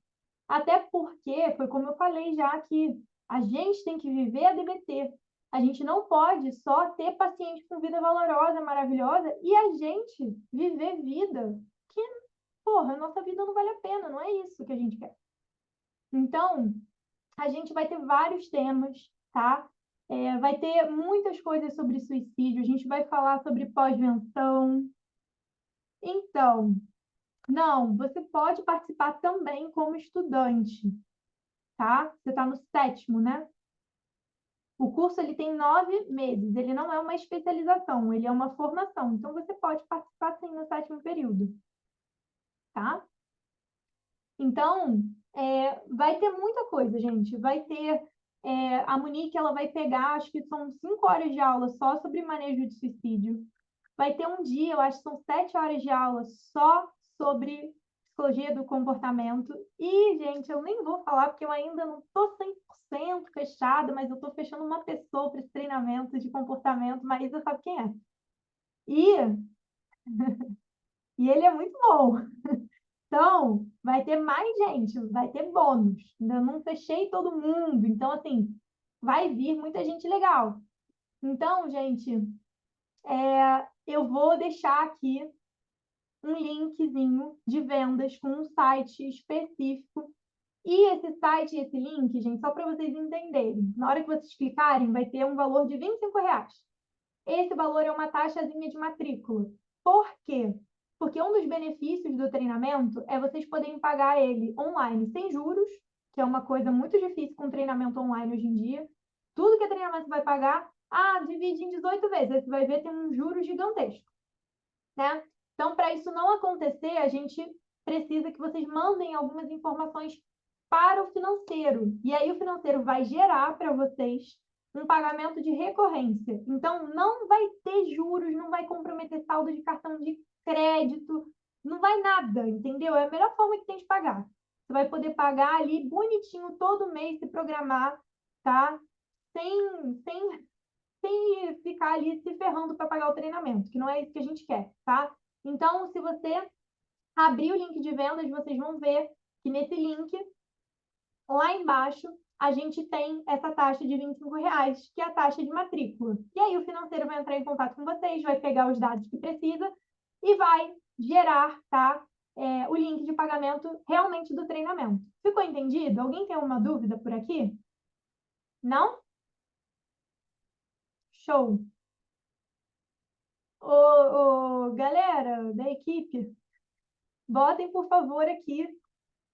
Até porque, foi como eu falei já aqui, a gente tem que viver a DBT. A gente não pode só ter paciente com vida valorosa, maravilhosa, e a gente viver vida que, porra, a nossa vida não vale a pena, não é isso que a gente quer. Então, a gente vai ter vários temas, tá? Vai ter muitas coisas sobre suicídio, a gente vai falar sobre pós-venção. Então, não, você pode participar também como estudante, tá? Você está no 7º, né? O curso ele tem 9 meses, ele não é uma especialização, ele é uma formação. Então, você pode participar sim no 7º período, tá? Então, vai ter muita coisa, gente. Vai ter a Monique, ela vai pegar, acho que são 5 horas de aula só sobre manejo de suicídio. Vai ter um dia, eu acho que são 7 horas de aula só sobre psicologia do comportamento. E, gente, eu nem vou falar porque eu ainda não estou 100% fechada, mas eu estou fechando uma pessoa para esse treinamento de comportamento. Maísa sabe quem é. E ele é muito bom. Então, vai ter mais gente, vai ter bônus. Ainda não fechei todo mundo. Então, assim, vai vir muita gente legal. Então, gente, eu vou deixar aqui um linkzinho de vendas com um site específico. E esse site, esse link, gente, só para vocês entenderem. Na hora que vocês clicarem, vai ter um valor de R$ 25. Esse valor é uma taxazinha de matrícula. Por quê? Porque um dos benefícios do treinamento é vocês poderem pagar ele online sem juros, que é uma coisa muito difícil com treinamento online hoje em dia. Tudo que é treinamento você vai pagar, divide em 18 vezes. Aí você vai ver tem um juro gigantesco, né? Então, para isso não acontecer, a gente precisa que vocês mandem algumas informações para o financeiro. E aí o financeiro vai gerar para vocês um pagamento de recorrência. Então, não vai ter juros, não vai comprometer saldo de cartão de crédito, não vai nada, entendeu? É a melhor forma que tem de pagar. Você vai poder pagar ali bonitinho todo mês, se programar, tá? Sem ficar ali se ferrando para pagar o treinamento, que não é isso que a gente quer, tá? Então, se você abrir o link de vendas, vocês vão ver que nesse link, lá embaixo, a gente tem essa taxa de R$ 25, que é a taxa de matrícula. E aí o financeiro vai entrar em contato com vocês, vai pegar os dados que precisa e vai gerar, tá? O link de pagamento realmente do treinamento. Ficou entendido? Alguém tem alguma dúvida por aqui? Não? Show! Galera da equipe, botem, por favor, aqui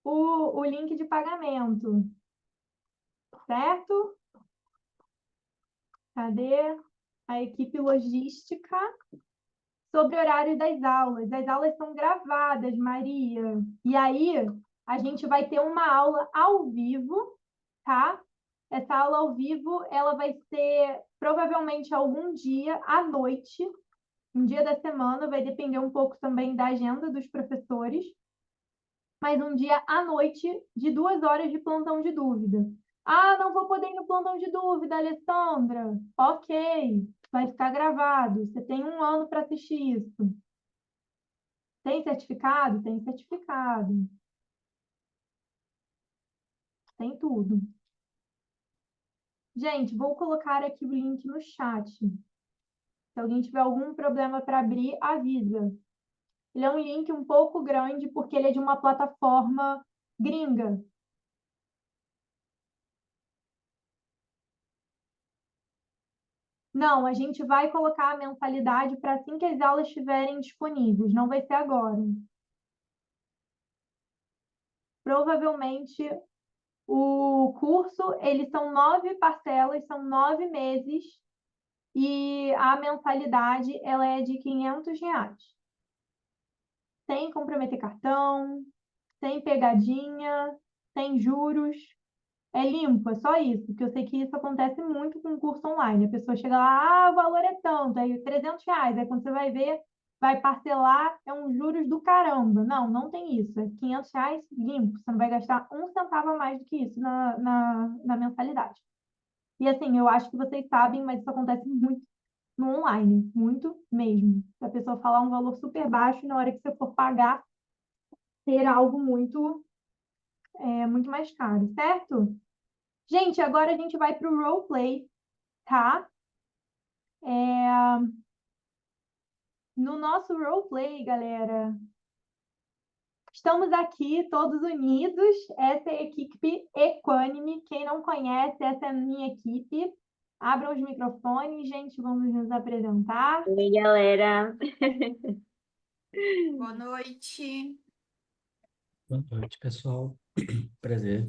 o link de pagamento, certo? Cadê a equipe logística? Sobre o horário das aulas. As aulas são gravadas, Maria. E aí, a gente vai ter uma aula ao vivo, tá? Essa aula ao vivo, ela vai ser provavelmente algum dia à noite, um dia da semana, vai depender um pouco também da agenda dos professores, mas um dia à noite de 2 horas de plantão de dúvida. Ah, não vou poder ir no plantão de dúvida, Alessandra. Ok, vai ficar gravado. Você tem 1 ano para assistir isso. Tem certificado? Tem certificado. Tem tudo. Gente, vou colocar aqui o link no chat. Se alguém tiver algum problema para abrir, avisa. Ele é um link um pouco grande porque ele é de uma plataforma gringa. Não, a gente vai colocar a mensalidade para assim que as aulas estiverem disponíveis, não vai ser agora. Provavelmente o curso, eles são 9 parcelas, são 9 meses, e a mensalidade ela é de R$ 500. Sem comprometer cartão, sem pegadinha, sem juros. É limpo, é só isso, porque eu sei que isso acontece muito com curso online. A pessoa chega lá, o valor é tanto, aí R$ 300. Aí quando você vai ver, vai parcelar, é um juros do caramba. Não, não tem isso. É R$ 500 limpo. Você não vai gastar um centavo a mais do que isso na mensalidade. E assim, eu acho que vocês sabem, mas isso acontece muito no online, muito mesmo. A pessoa falar um valor super baixo e na hora que você for pagar, ter algo muito mais caro, certo? Gente, agora a gente vai para o roleplay, tá? No nosso roleplay, galera, estamos aqui todos unidos. Essa é a equipe Equânime. Quem não conhece, essa é a minha equipe. Abram os microfones, gente, vamos nos apresentar. Oi, galera. Boa noite. Boa noite, pessoal. Prazer.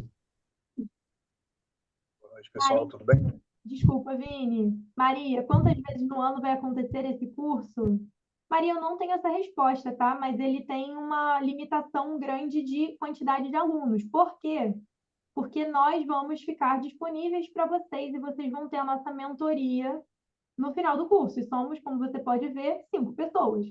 Boa noite, pessoal, tudo bem? Desculpa, Vini. Maria, quantas vezes no ano vai acontecer esse curso? Maria, eu não tenho essa resposta, tá? Mas ele tem uma limitação grande de quantidade de alunos. Por quê? Porque nós vamos ficar disponíveis para vocês e vocês vão ter a nossa mentoria no final do curso. E somos, como você pode ver, 5 pessoas.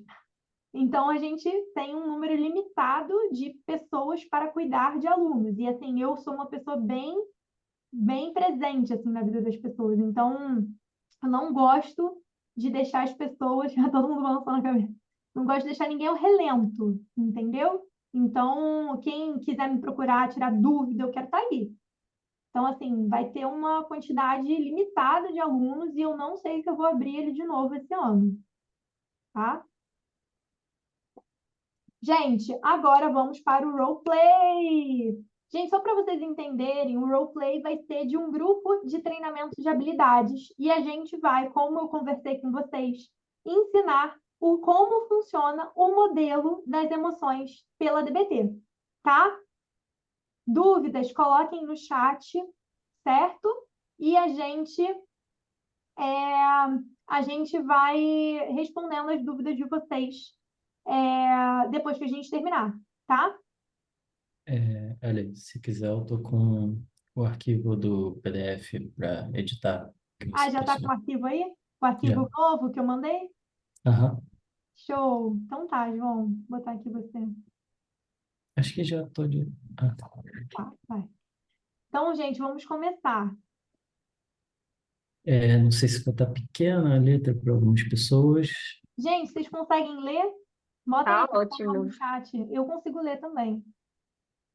Então, a gente tem um número limitado de pessoas para cuidar de alunos. E, assim, eu sou uma pessoa bem presente, assim, na vida das pessoas. Então, eu não gosto de deixar as pessoas... Todo mundo balançando a cabeça. Não gosto de deixar ninguém ao relento, entendeu? Então, quem quiser me procurar, tirar dúvida, eu quero estar aí. Então, assim, vai ter uma quantidade limitada de alunos e eu não sei se eu vou abrir ele de novo esse ano, tá? Gente, agora vamos para o roleplay. Gente, só para vocês entenderem, o roleplay vai ser de um grupo de treinamento de habilidades e a gente vai, como eu conversei com vocês, ensinar como funciona o modelo das emoções pela DBT, tá? Dúvidas, coloquem no chat, certo? E a gente vai respondendo as dúvidas de vocês depois que a gente terminar, tá? Olha, se quiser, eu tô com o arquivo do PDF para editar. Que Ah, você já tá com o passou. arquivo aí? O arquivo Já. novo que eu mandei? Aham. Show! Então tá, João. Vou botar aqui você. Acho que já tô de. Ah, tá. Tá, vai. Então, gente, vamos começar. Não sei se vai estar pequena a letra para algumas pessoas. Gente, vocês conseguem ler? Botem Tá aí por favor, ótimo. no chat. Eu consigo ler também.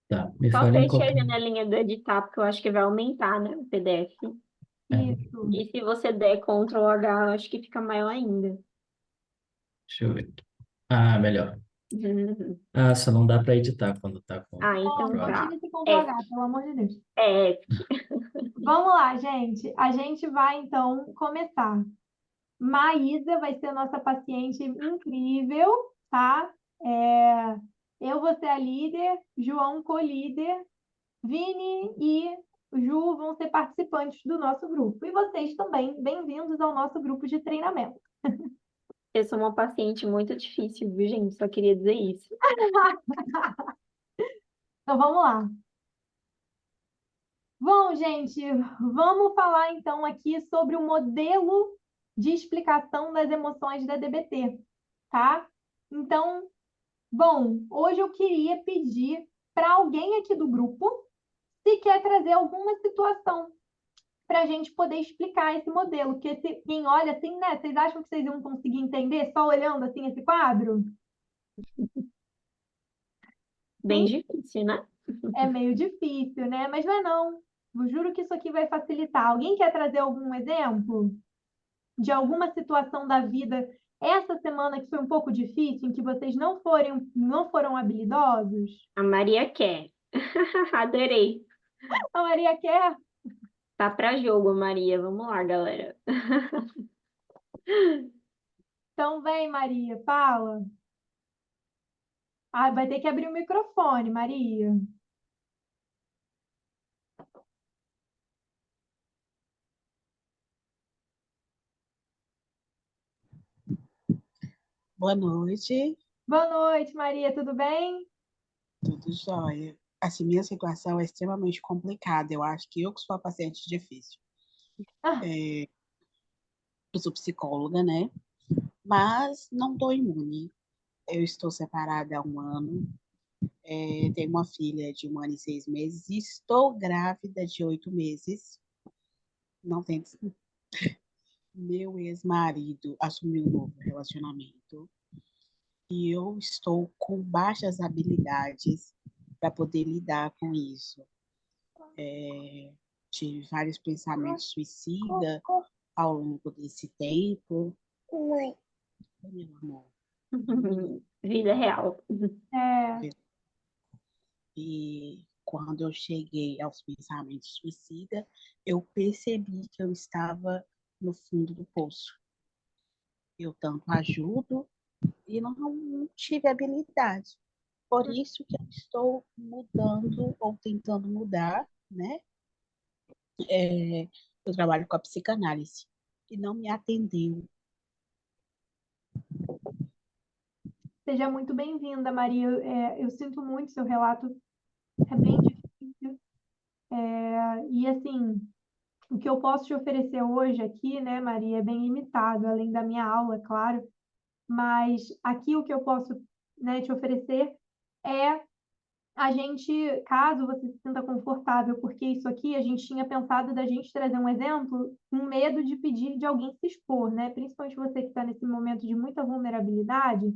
Tá, me Só falem feche qual a que janelinha do editar, porque eu acho que vai aumentar, né, o PDF. é. Isso. E se você der Ctrl H, eu acho que fica maior ainda. Deixa eu ver. Ah, melhor. Ah, só não dá para editar quando tá com Ah, então Não Ctrl+. tá. tire esse Ctrl F. H, pelo amor de Deus. É, Vamos lá, gente. A gente vai, então, começar. Maísa vai ser a nossa paciente incrível, tá? Eu vou ser a líder, João co-líder, Vini e Ju vão ser participantes do nosso grupo. E vocês também, bem-vindos ao nosso grupo de treinamento. eu sou uma paciente muito difícil, viu, gente? Só queria dizer isso. Então vamos lá. Bom, gente, vamos falar então aqui sobre o modelo de explicação das emoções da DBT, tá? Então, bom, hoje eu queria pedir para alguém aqui do grupo se quer trazer alguma situação para a gente poder explicar esse modelo. Porque quem olha assim, né? Vocês acham que vocês iam conseguir entender só olhando assim esse quadro? Bem difícil, né? É meio difícil, né? Mas não é não. Eu juro que isso aqui vai facilitar. Alguém quer trazer algum exemplo de alguma situação da vida essa semana que foi um pouco difícil, em que vocês não foram habilidosos? A Maria quer. Adorei. A Maria quer? Tá pra jogo, Maria. Vamos lá, galera. Então vem, Maria, fala. Ah, vai ter que abrir o microfone, Maria. Boa noite, Boa noite, Maria, tudo bem? tudo jóia. Assim, minha situação é extremamente complicada. Eu acho que eu que sou a paciente difícil. Ah, É, eu sou psicóloga, né? Mas não estou imune. Eu estou separada há um ano. Tenho uma filha de 1 ano e 6 meses. E estou grávida de 8 meses. Não tem. Meu ex-marido assumiu um novo relacionamento. E eu estou com baixas habilidades para poder lidar com isso. Tive vários pensamentos suicidas ao longo desse tempo. Oi, meu amor. Vida real. é, E quando eu cheguei aos pensamentos suicidas, eu percebi que eu estava no fundo do poço. Eu tanto ajudo e não tive habilidade. Por isso que eu estou mudando ou tentando mudar, né? Eu trabalho com a psicanálise e não me atendeu. seja muito bem-vinda, Maria. Eu sinto muito seu relato, é bem difícil. E assim, o que eu posso te oferecer hoje aqui, né, Maria, é bem limitado, além da minha aula, claro. Mas aqui o que eu posso, né, te oferecer é a gente, caso você se sinta confortável, porque isso aqui a gente tinha pensado da gente trazer um exemplo com medo de pedir de alguém se expor, né? Principalmente você que está nesse momento de muita vulnerabilidade,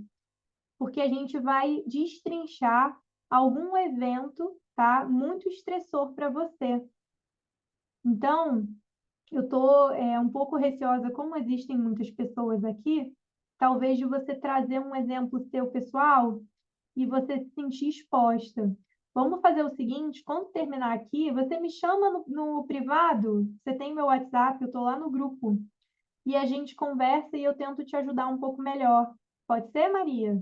porque a gente vai destrinchar algum evento, tá? Muito estressor para você. Então, eu estou um pouco receosa, como existem muitas pessoas aqui, talvez de você trazer um exemplo seu pessoal e você se sentir exposta. Vamos fazer o seguinte, quando terminar aqui, você me chama no privado, você tem meu WhatsApp, eu estou lá no grupo, e a gente conversa e eu tento te ajudar um pouco melhor. Pode ser, Maria?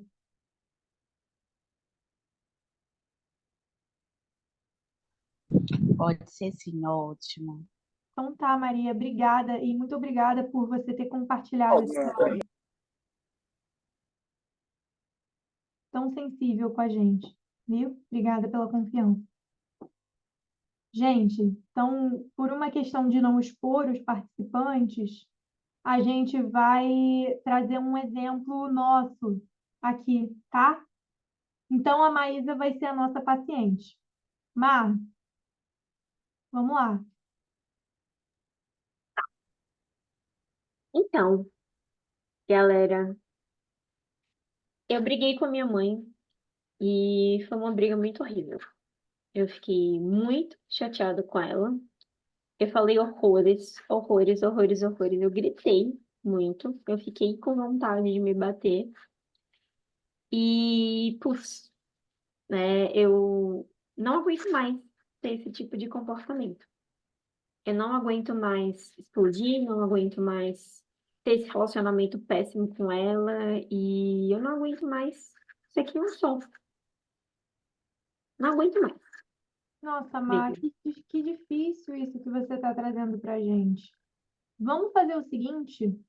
Pode ser sim, ótimo. Então tá, Maria, obrigada e muito obrigada por você ter compartilhado esse momento tão sensível com a gente, viu? Obrigada pela confiança. Gente, então, por uma questão de não expor os participantes, a gente vai trazer um exemplo nosso aqui, tá? Então, a Maísa vai ser a nossa paciente. Mar, vamos lá. Então, galera, eu briguei com a minha mãe e foi uma briga muito horrível. Eu fiquei muito chateada com ela. Eu falei horrores, horrores, horrores, horrores. Eu gritei muito. Eu fiquei com vontade de me bater. E, putz, né, eu não aguento mais ter esse tipo de comportamento. Eu não aguento mais explodir, não aguento mais ter esse relacionamento péssimo com ela e eu não aguento mais ser quem eu sou. Não aguento mais. Nossa, Mar, Mesmo. que difícil isso que você está trazendo para a gente. Vamos fazer o seguinte,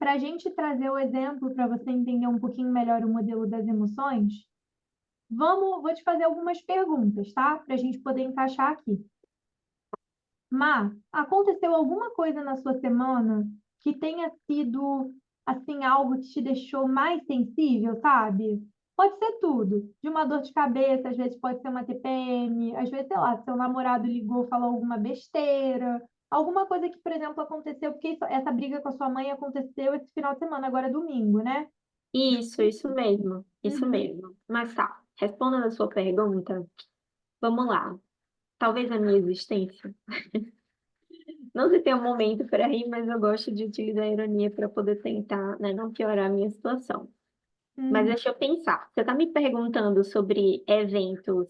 para a gente trazer o exemplo para você entender um pouquinho melhor o modelo das emoções, vou te fazer algumas perguntas, tá? Para a gente poder encaixar aqui. Má, aconteceu alguma coisa na sua semana que tenha sido, assim, algo que te deixou mais sensível, sabe? Pode ser tudo, de uma dor de cabeça, às vezes pode ser uma TPM, às vezes, sei lá, seu namorado ligou, falou alguma besteira, alguma coisa que, por exemplo, aconteceu, porque essa briga com a sua mãe aconteceu esse final de semana, agora é domingo, né? Isso mesmo, isso Uhum. mesmo. Mas tá, respondendo a sua pergunta, vamos lá. Talvez a minha existência. Não sei se tem um momento para rir, mas eu gosto de utilizar a ironia para poder tentar, né, não piorar a minha situação. Mas Uhum. deixa eu pensar. Você está me perguntando sobre eventos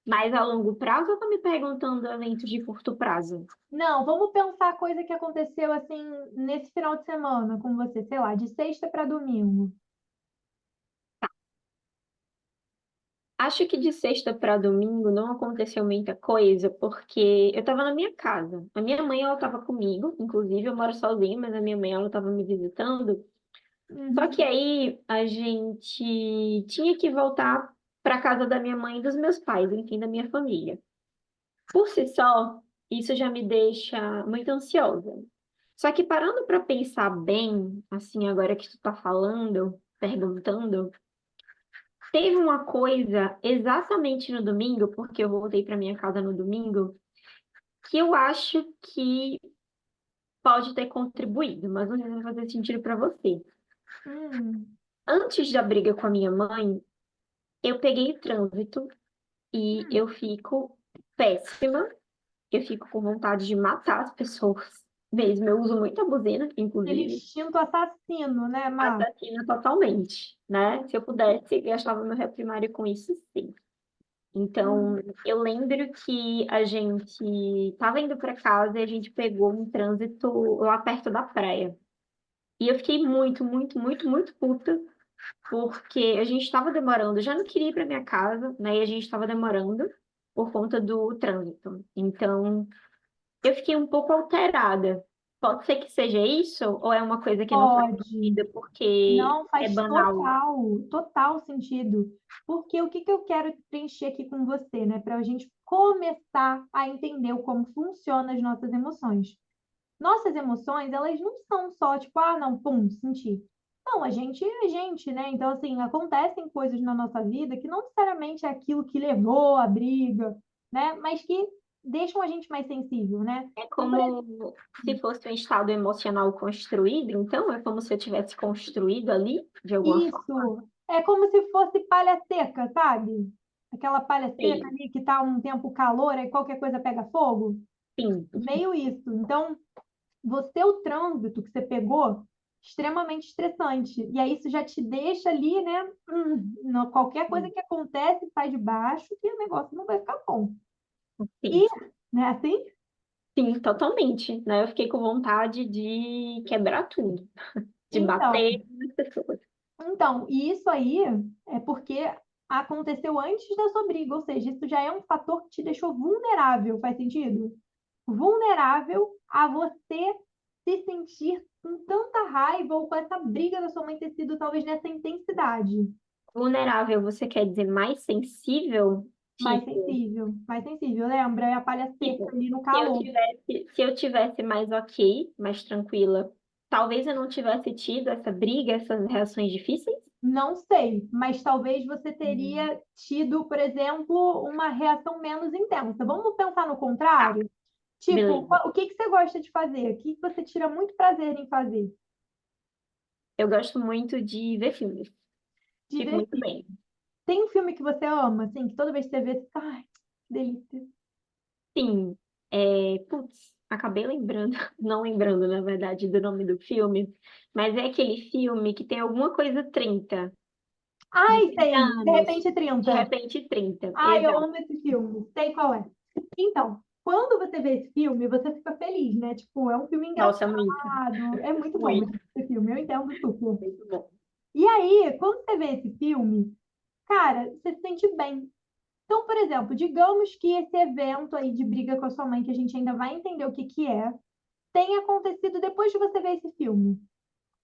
mais a longo prazo ou está me perguntando eventos de curto prazo? Não, vamos pensar a coisa que aconteceu, assim, nesse final de semana com você, sei lá, de sexta para domingo. Acho que de sexta para domingo não aconteceu muita coisa, porque eu estava na minha casa. A minha mãe, ela estava comigo, inclusive eu moro sozinha, mas a minha mãe, ela estava me visitando. Só Uhum. que aí a gente tinha que voltar para casa da minha mãe e dos meus pais, enfim, da minha família. Por si só, isso já me deixa muito ansiosa. Só que parando para pensar bem, assim, agora que tu tá falando, perguntando, teve uma coisa exatamente no domingo, porque eu voltei para minha casa no domingo, que eu acho que pode ter contribuído, mas não sei se vai fazer sentido para você. Hum. Antes da briga com a minha mãe, eu peguei o trânsito e Hum. eu fico péssima, eu fico com vontade de matar as pessoas mesmo. Eu uso muita buzina, Aquele inclusive, instinto assassino, né, Má? assassina totalmente, né? Se eu pudesse, gastava meu réu primário com isso, sim. Então, Hum. eu lembro que a gente estava indo para casa e a gente pegou um trânsito lá perto da praia. E eu fiquei muito puta, porque a gente estava demorando. Eu já não queria ir para minha casa, né? E a gente estava demorando por conta do trânsito. Então, eu fiquei um pouco alterada. Pode ser que seja isso, ou é uma coisa que não faz Pode. sentido porque Não, é faz banal? total sentido. Porque o que que eu quero preencher aqui com você, né? Para a gente começar a entender como funcionam as nossas emoções. Nossas emoções, elas não são só tipo, ah, não, pum, senti. Não, a gente é a gente, né? Então, assim, acontecem coisas na nossa vida que não necessariamente é aquilo que levou à briga, né? Mas que deixam a gente mais sensível, né? É Então, por exemplo, como se fosse um estado emocional construído, então é como se eu tivesse construído ali, de alguma forma. isso é como se fosse palha seca, sabe? Aquela palha seca Sei. ali que tá um tempo calor, aí qualquer coisa pega fogo. Sim, Meio isso. Então, você, o trânsito que você pegou, extremamente estressante. E aí isso já te deixa ali, né? Qualquer coisa que acontece, sai de baixo, que o negócio não vai ficar bom. sim, E, né, assim? sim, totalmente, né? Eu fiquei com vontade de quebrar tudo, de Então, bater nas pessoas. e isso aí é porque aconteceu antes da sua briga, ou seja, isso já é um fator que te deixou vulnerável, faz sentido? Vulnerável a você se sentir com tanta raiva ou com essa briga da sua mãe ter sido talvez nessa intensidade. Vulnerável, você quer dizer mais sensível? Tipo, Mais sensível, lembra? É a palha seca tipo, ali no se eu calor. tivesse, se eu tivesse mais ok, mais tranquila, talvez eu não tivesse tido essa briga, essas reações difíceis? Não sei, mas talvez você Hum. teria tido, por exemplo, uma reação menos intensa. Vamos pensar no Tá, contrário? Tipo, beleza. o que que você gosta de fazer? O que que você tira muito prazer em fazer? Eu gosto muito de ver filmes. Fico muito Divertir. bem. Tem um filme que você ama, assim, que toda vez que você vê, você... ai, que delícia. Sim, putz, acabei lembrando, não lembrando, na verdade, do nome do filme, mas é aquele filme que tem alguma coisa 30 de Ai, 30 sei, de anos, repente de 30. repente 30 Ai, eu exato. amo esse filme. Sei qual é. Então, quando você vê esse filme, você fica feliz, né? Tipo, é um filme Nossa, muito, engraçado. É muito bom muito, esse filme, eu entendo super. muito bom. E aí, quando você vê esse filme, cara, você se sente bem. Então, por exemplo, digamos que esse evento aí de briga com a sua mãe, que a gente ainda vai entender o que que é, tenha acontecido depois de você ver esse filme.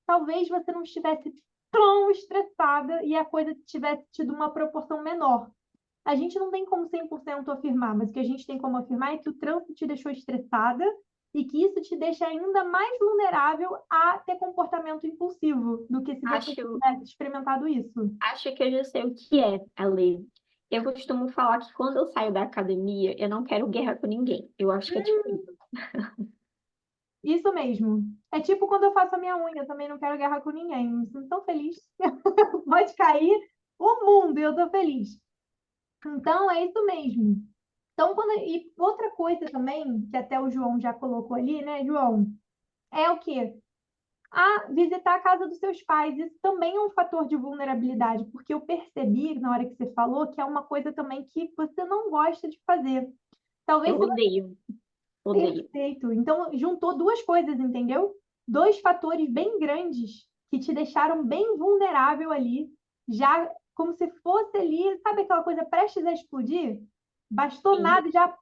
Talvez você não estivesse tão estressada e a coisa tivesse tido uma proporção menor. a gente não tem como 100% afirmar, mas o que a gente tem como afirmar é que o trânsito te deixou estressada e que isso te deixa ainda mais vulnerável a ter comportamento impulsivo do que se você Acho, tivesse experimentado isso. acho que eu já sei o que é a lei. Eu costumo falar que quando eu saio da academia, eu não quero guerra com ninguém. Eu acho que é tipo isso. Isso mesmo. É tipo quando eu faço a minha unha, eu também não quero guerra com ninguém. Me sinto tão feliz. Pode cair o mundo e eu tô feliz. Então, é isso mesmo. Então, e outra coisa também, que até o João já colocou ali, né, João? É o quê? Visitar a casa dos seus pais. Isso também é um fator de vulnerabilidade, porque eu percebi, na hora que você falou, que é uma coisa também que você não gosta de fazer. Talvez Eu se odeio, odeio. Perfeito. Então, juntou duas coisas, entendeu? Dois fatores bem grandes que te deixaram bem vulnerável ali, já como se fosse ali, sabe aquela coisa prestes a explodir? Bastou Sim, nada e já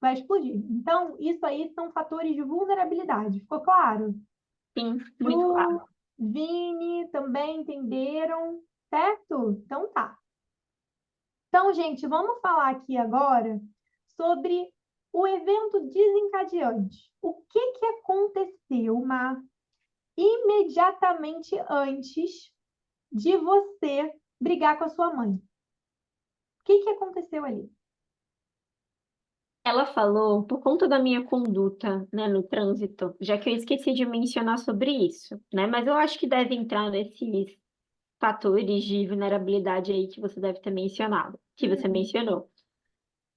vai explodir. Então, isso aí são fatores de vulnerabilidade. Ficou claro? sim, muito Ju, claro. Vini também entenderam, certo? Então tá. Então, gente, vamos falar aqui agora sobre o evento desencadeante. O que que aconteceu, Mar, imediatamente antes de você brigar com a sua mãe? O que que aconteceu ali? Ela falou, por conta da minha conduta, né, no trânsito, já que eu esqueci de mencionar sobre isso, né, mas eu acho que deve entrar nesses fatores de vulnerabilidade aí que você deve ter mencionado, que você Hum, mencionou.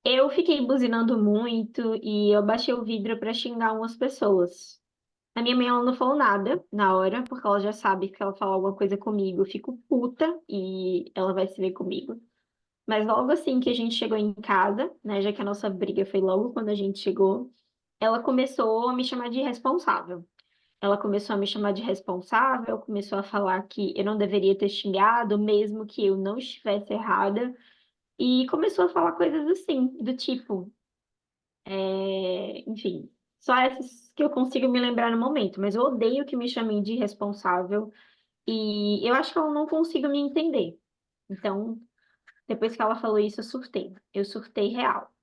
Eu fiquei buzinando muito e eu baixei o vidro para xingar umas pessoas. A minha mãe, ela não falou nada na hora, porque ela já sabe que ela falar alguma coisa comigo, eu fico puta e ela vai se ver comigo. Mas logo assim que a gente chegou em casa, né, já que a nossa briga foi logo quando a gente chegou, ela começou a me chamar de irresponsável. Ela começou a me chamar de responsável, começou a falar que eu não deveria ter xingado, mesmo que eu não estivesse errada, e começou a falar coisas assim, do tipo, enfim, só essas que eu consigo me lembrar no momento, mas eu odeio que me chamem de irresponsável, e eu acho que eu não consigo me entender. Então, depois que ela falou isso, eu surtei. Eu surtei real.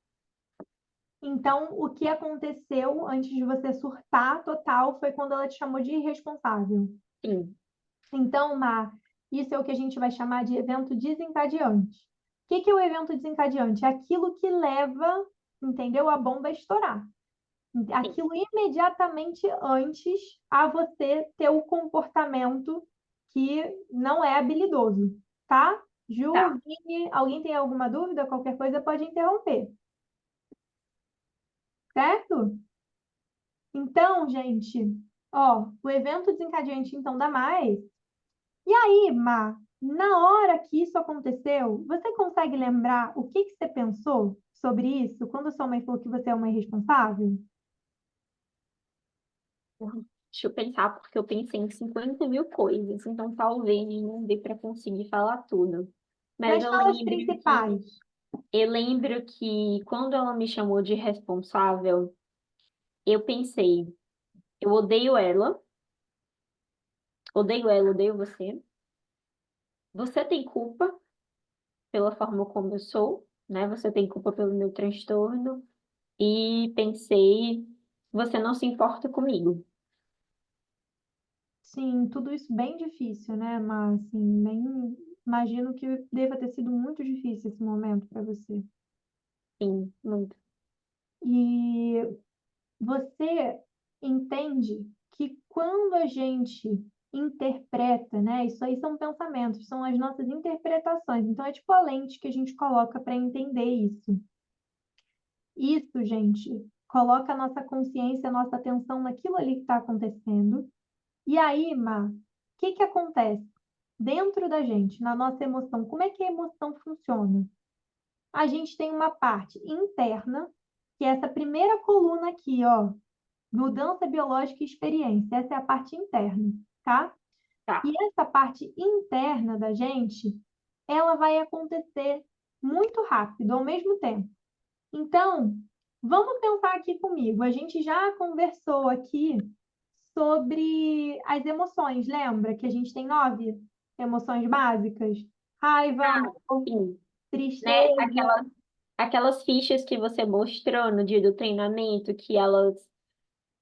Então, o que aconteceu antes de você surtar total foi quando ela te chamou de irresponsável. Sim, Então, Mar, isso é o que a gente vai chamar de evento desencadeante. O que que é o evento desencadeante? É aquilo que leva, entendeu, a bomba a estourar. sim. Aquilo imediatamente antes a você ter o comportamento que não é habilidoso, tá? Tá. Ju, Vini, alguém tem alguma dúvida? Qualquer coisa pode interromper, certo? Então, gente, ó, o evento desencadeante então dá mais. E aí, Má, na hora que isso aconteceu, você consegue lembrar o que que você pensou sobre isso quando sua mãe falou que você é uma irresponsável? Deixa eu pensar, porque eu pensei em 50 mil coisas, então talvez não dê para conseguir falar tudo. Mas Mas fala as principais. eu lembro que quando ela me chamou de responsável, eu pensei, eu odeio ela, odeio você. Você tem culpa pela forma como eu sou, né? Você tem culpa pelo meu transtorno. E pensei, você não se importa comigo. Sim, tudo isso bem difícil, né? Mas, assim, bem... imagino que deva ter sido muito difícil esse momento para você. Sim, muito. E você entende que quando a gente interpreta, né? Isso aí são pensamentos, são as nossas interpretações. Então, é tipo a lente que a gente coloca para entender isso. Isso, gente, coloca a nossa consciência, a nossa atenção naquilo ali que está acontecendo. E aí, Má, o que que acontece dentro da gente, na nossa emoção? Como é que a emoção funciona? A gente tem uma parte interna, que é essa primeira coluna aqui, ó, mudança biológica e experiência. Essa é a parte interna, tá? E Tá. essa parte interna da gente, ela vai acontecer muito rápido, ao mesmo tempo. Então, vamos pensar aqui comigo. A gente já conversou aqui sobre as emoções, lembra que a gente tem 9 emoções básicas? Raiva, Ah, amor, sim. né? tristeza. Aquelas fichas que você mostrou no dia do treinamento, que elas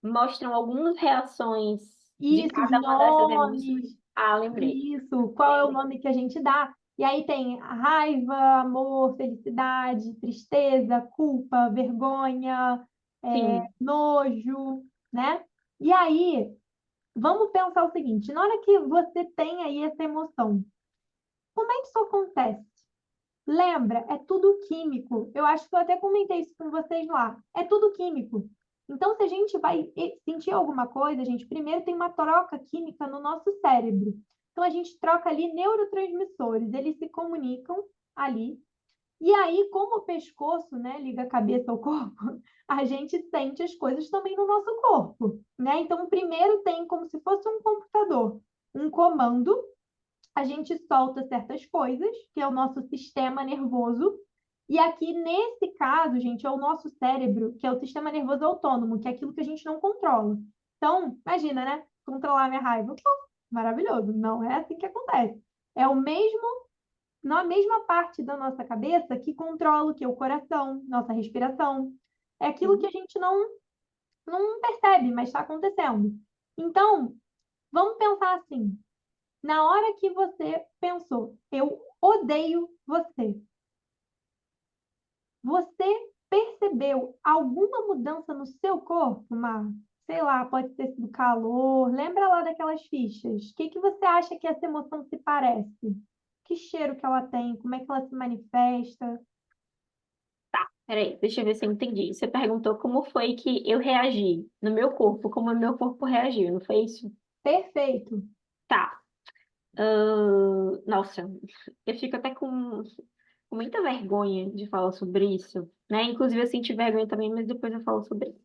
mostram algumas reações de Isso, os cada uma dessas emoções. nomes. Ah, lembrei. Isso, qual é o nome que a gente dá? E aí tem a raiva, amor, felicidade, tristeza, culpa, vergonha, Sim. nojo, né? E aí, vamos pensar o seguinte: na hora que você tem aí essa emoção, como é que isso acontece? Lembra, é tudo químico. Eu acho que eu até comentei isso com vocês lá. É tudo químico. Então, se a gente vai sentir alguma coisa, a gente primeiro tem uma troca química no nosso cérebro. Então, a gente troca ali neurotransmissores, eles se comunicam ali. E aí, como o pescoço, né, liga a cabeça ao corpo, a gente sente as coisas também no nosso corpo, né? Então, primeiro tem como se fosse um computador, um comando, a gente solta certas coisas, que é o nosso sistema nervoso. E aqui, nesse caso, gente, é o nosso cérebro, que é o sistema nervoso autônomo, que é aquilo que a gente não controla. Então, imagina, né? Controlar a minha raiva. Pô, maravilhoso. Não é assim que acontece. É o mesmo, na mesma parte da nossa cabeça que controla o que? O coração, nossa respiração. É aquilo que a gente não percebe, mas está acontecendo. Então, vamos pensar assim. Na hora que você pensou, eu odeio você, você percebeu alguma mudança no seu corpo, Mar? Sei lá, pode ter sido calor. Lembra lá daquelas fichas? O que que você acha que essa emoção se parece? Que cheiro que ela tem? Como é que ela se manifesta? Peraí, deixa eu ver se eu entendi. Você perguntou como foi que eu reagi no meu corpo, como o meu corpo reagiu, não foi isso? Perfeito. Tá. Nossa, eu fico até com muita vergonha de falar sobre isso, né? Inclusive, eu senti vergonha também, mas depois eu falo sobre isso.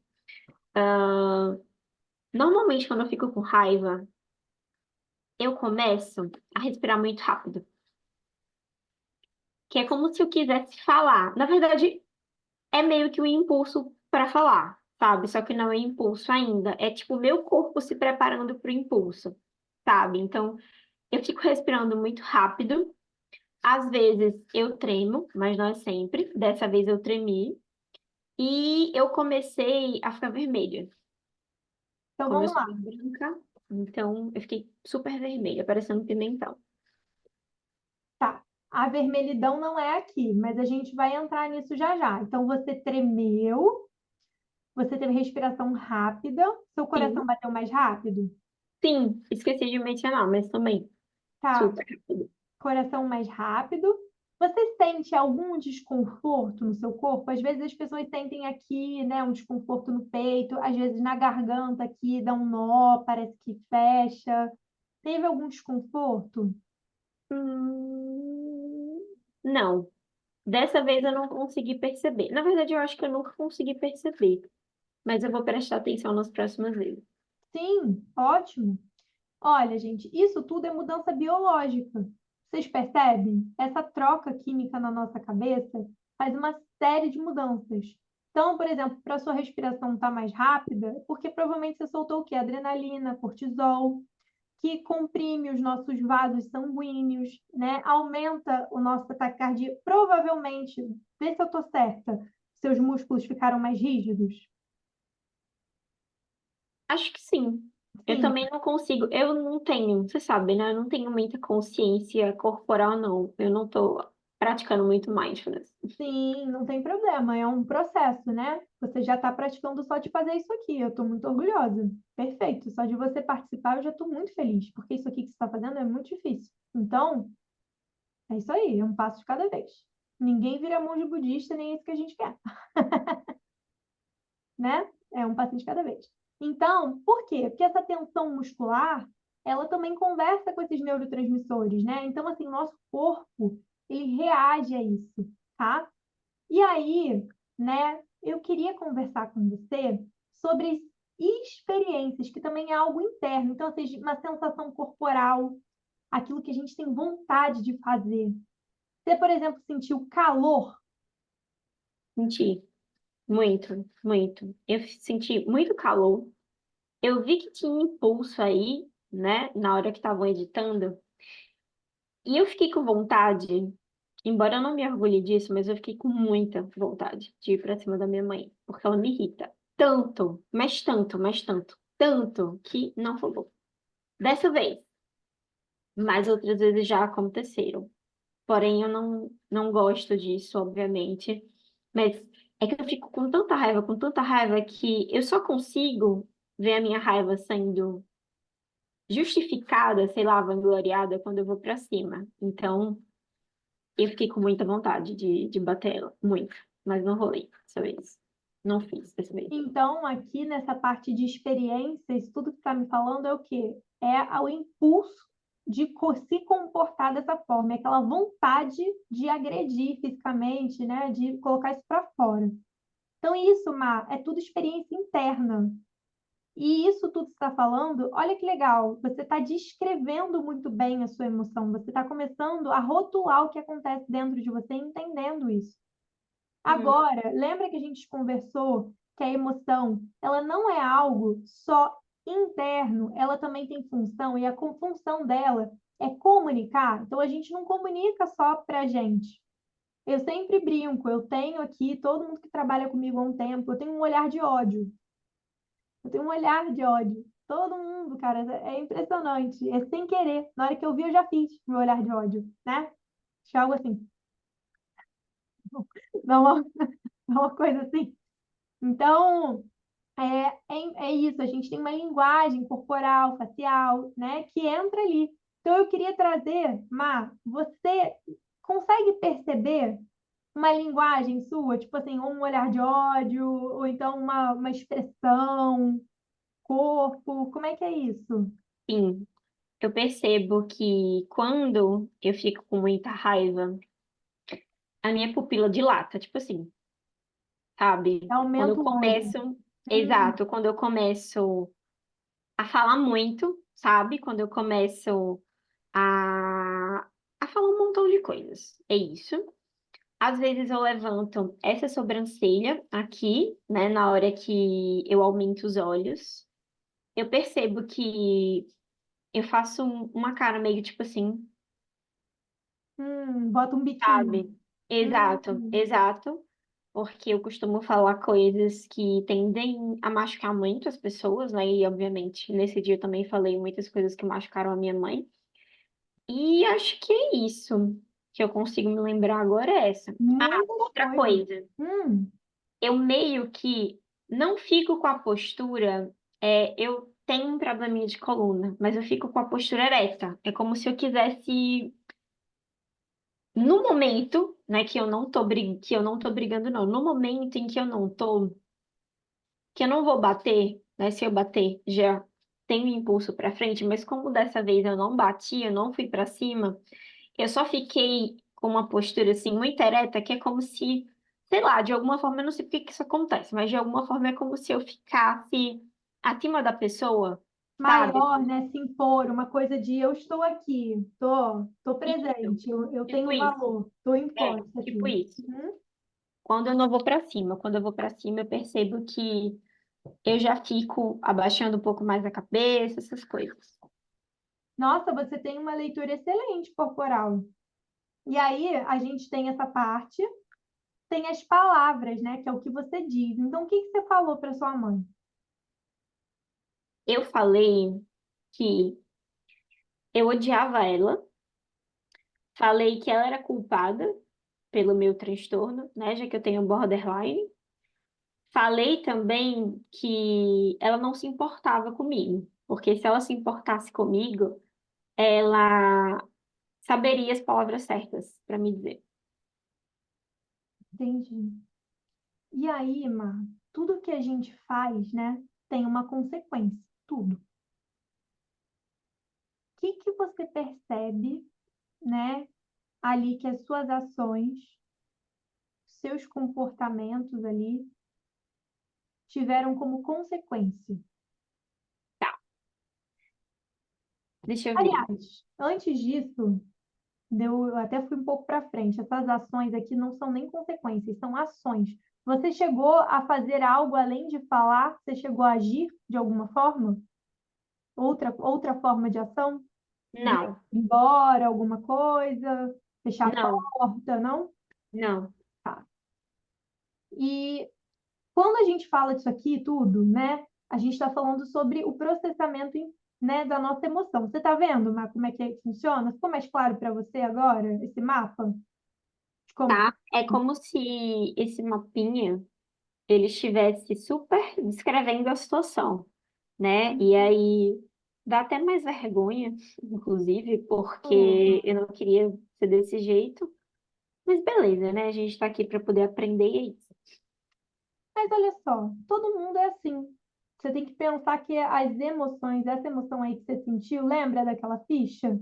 Normalmente, quando eu fico com raiva, eu começo a respirar muito rápido, que é como se eu quisesse falar. Na verdade, é meio que um impulso para falar, sabe? Só que não é impulso ainda. É tipo o meu corpo se preparando para o impulso, sabe? Então, eu fico respirando muito rápido. Às vezes eu tremo, mas não é sempre. Dessa vez eu tremi. E eu comecei a ficar vermelha. Então vamos Começou lá. a ficar branca. Então, eu fiquei super vermelha, parecendo um pimentão. Tá. A vermelhidão não é aqui, mas a gente vai entrar nisso já já. Então você tremeu, você teve respiração rápida, seu coração Sim. bateu mais rápido? Sim, esqueci de mencionar, mas também Tá. super rápido. Coração mais rápido. Você sente algum desconforto no seu corpo? Às vezes as pessoas sentem aqui, né, um desconforto no peito, às vezes na garganta aqui dá um nó, parece que fecha. Teve algum desconforto? Hum, não. Dessa vez eu não consegui perceber. Na verdade, eu acho que eu nunca consegui perceber. Mas eu vou prestar atenção nas próximas vezes. Sim, ótimo. Olha, gente, isso tudo é mudança biológica. Vocês percebem? Essa troca química na nossa cabeça faz uma série de mudanças. Então, por exemplo, para a sua respiração estar mais rápida, porque provavelmente você soltou o quê? Adrenalina, cortisol, que comprime os nossos vasos sanguíneos, né? Aumenta o nosso ataque cardíaco. Provavelmente, vê se eu estou certa, seus músculos ficaram mais rígidos. Acho que sim. Eu Sim, também não consigo. Eu não tenho, você sabe, né? Eu não tenho muita consciência corporal, não. Eu não tô praticando muito mindfulness. sim, não tem problema, é um processo, né? Você já está praticando só de fazer isso aqui, eu estou muito orgulhosa. Perfeito, só de você participar eu já estou muito feliz, porque isso aqui que você está fazendo é muito difícil. Então, é isso aí, é um passo de cada vez. Ninguém vira monge budista, nem é isso que a gente quer, né? É um passinho de cada vez. Então, por quê? Porque essa tensão muscular, ela também conversa com esses neurotransmissores, né? Então, assim, o nosso corpo, ele reage a isso, tá? E aí, né, eu queria conversar com você sobre experiências, que também é algo interno. Então, assim, uma sensação corporal, aquilo que a gente tem vontade de fazer. Você, por exemplo, sentiu calor? Senti muito, muito. Eu senti muito calor. Eu vi que tinha impulso aí, né? Na hora que estavam editando. E eu fiquei com vontade embora eu não me orgulhe disso, mas eu fiquei com muita vontade de ir pra cima da minha mãe, porque ela me irrita tanto, mas tanto, mas tanto, tanto, que não rolou. Dessa vez, mas outras vezes já aconteceram. Porém, eu não gosto disso, obviamente. Mas é que eu fico com tanta raiva, que eu só consigo ver a minha raiva sendo justificada, sei lá, vangloriada, quando eu vou pra cima. Então, eu fiquei com muita vontade de bater ela, muito. Mas não rolei dessa vez. Não fiz dessa vez. Então, aqui nessa parte de experiências, tudo que está me falando é o quê? É o impulso de se comportar dessa forma, é aquela vontade de agredir fisicamente, né? De colocar isso para fora. Então, isso, Mar, é tudo experiência interna. E isso tudo que você está falando, olha que legal, você está descrevendo muito bem a sua emoção, você está começando a rotular o que acontece dentro de você, entendendo isso. Uhum. Agora, lembra que a gente conversou que a emoção, ela não é algo só interno, ela também tem função, e a função dela é comunicar. Então, a gente não comunica só para a gente. Eu sempre brinco, eu tenho aqui, todo mundo que trabalha comigo há um tempo, eu tenho um olhar de ódio. Eu tenho um olhar de ódio. Todo mundo, cara, é impressionante. É sem querer. Na hora que eu vi, eu já fiz meu olhar de ódio, né? Acho que é algo assim. Não, uma coisa assim. Então, é isso, a gente tem uma linguagem corporal, facial, né, que entra ali. Então, eu queria trazer, Má, você consegue perceber uma linguagem sua, tipo assim, um olhar de ódio, ou então uma expressão, corpo, como é que é isso? Sim, eu percebo que quando eu fico com muita raiva, a minha pupila dilata, tipo assim, sabe? Quando eu Aumenta o olho. começo, Hum, exato, quando eu começo a falar muito, sabe? Quando eu começo a falar um montão de coisas. É isso. Às vezes eu levanto essa sobrancelha aqui, né, na hora que eu aumento os olhos. Eu percebo que eu faço uma cara meio tipo assim, bota um biquinho. sabe? Exato, Hum, exato. Porque eu costumo falar coisas que tendem a machucar muito as pessoas, né? E, obviamente, nesse dia eu também falei muitas coisas que machucaram a minha mãe. E acho que é isso que eu consigo me lembrar agora é essa. Ah, muitas outra coisas. coisa. Hum, Eu meio que não fico com a postura. Eu tenho um probleminha de coluna, mas eu fico com a postura ereta. É como se eu quisesse, no momento, né, que eu não tô brigando, não. No momento em que eu não tô, que eu não vou bater, né? Se eu bater, já tenho impulso pra frente, mas como dessa vez eu não bati, eu não fui pra cima, eu só fiquei com uma postura assim muito ereta, que é como se, sei lá, de alguma forma, eu não sei por que que isso acontece, mas de alguma forma é como se eu ficasse acima da pessoa, sabe? maior, né? Se impor, uma coisa de eu estou aqui, tô Isso, presente, eu tipo tenho isso. valor, tô É, imposta aqui. tipo isso. Uhum. Quando eu não vou pra cima, quando eu vou pra cima, eu percebo que eu já fico abaixando um pouco mais a cabeça, essas coisas. Nossa, você tem uma leitura excelente corporal. E aí, a gente tem essa parte, tem as palavras, né? Que é o que você diz. Então, o que que você falou para sua mãe? Eu falei que eu odiava ela, falei que ela era culpada pelo meu transtorno, né, já que eu tenho borderline. Falei também que ela não se importava comigo, porque se ela se importasse comigo, ela saberia as palavras certas para me dizer. Entendi. E aí, Mar, tudo que a gente faz, né, tem uma consequência, tudo. O que que você percebe, né, ali que as suas ações, seus comportamentos ali tiveram como consequência? Tá, deixa eu ver. Aliás, antes disso, eu até fui um pouco para frente. Essas ações aqui não são nem consequências, são ações. Você chegou a fazer algo além de falar? Você chegou a agir de alguma forma? Outra forma de ação? De ir Não, embora, alguma coisa? Fechar a Não, porta, não? não. E quando a gente fala disso aqui tudo, né? A gente está falando sobre o processamento, né, da nossa emoção. Você está vendo, Má, como é que funciona? Ficou mais claro para você agora, esse mapa? De como... Tá? É como se esse mapinha ele estivesse super descrevendo a situação, né? E aí dá até mais vergonha, inclusive, porque eu não queria ser desse jeito. Mas beleza, né? A gente tá aqui para poder aprender e é isso. Mas olha só, todo mundo é assim. Você tem que pensar que as emoções, essa emoção aí que você sentiu, lembra daquela ficha?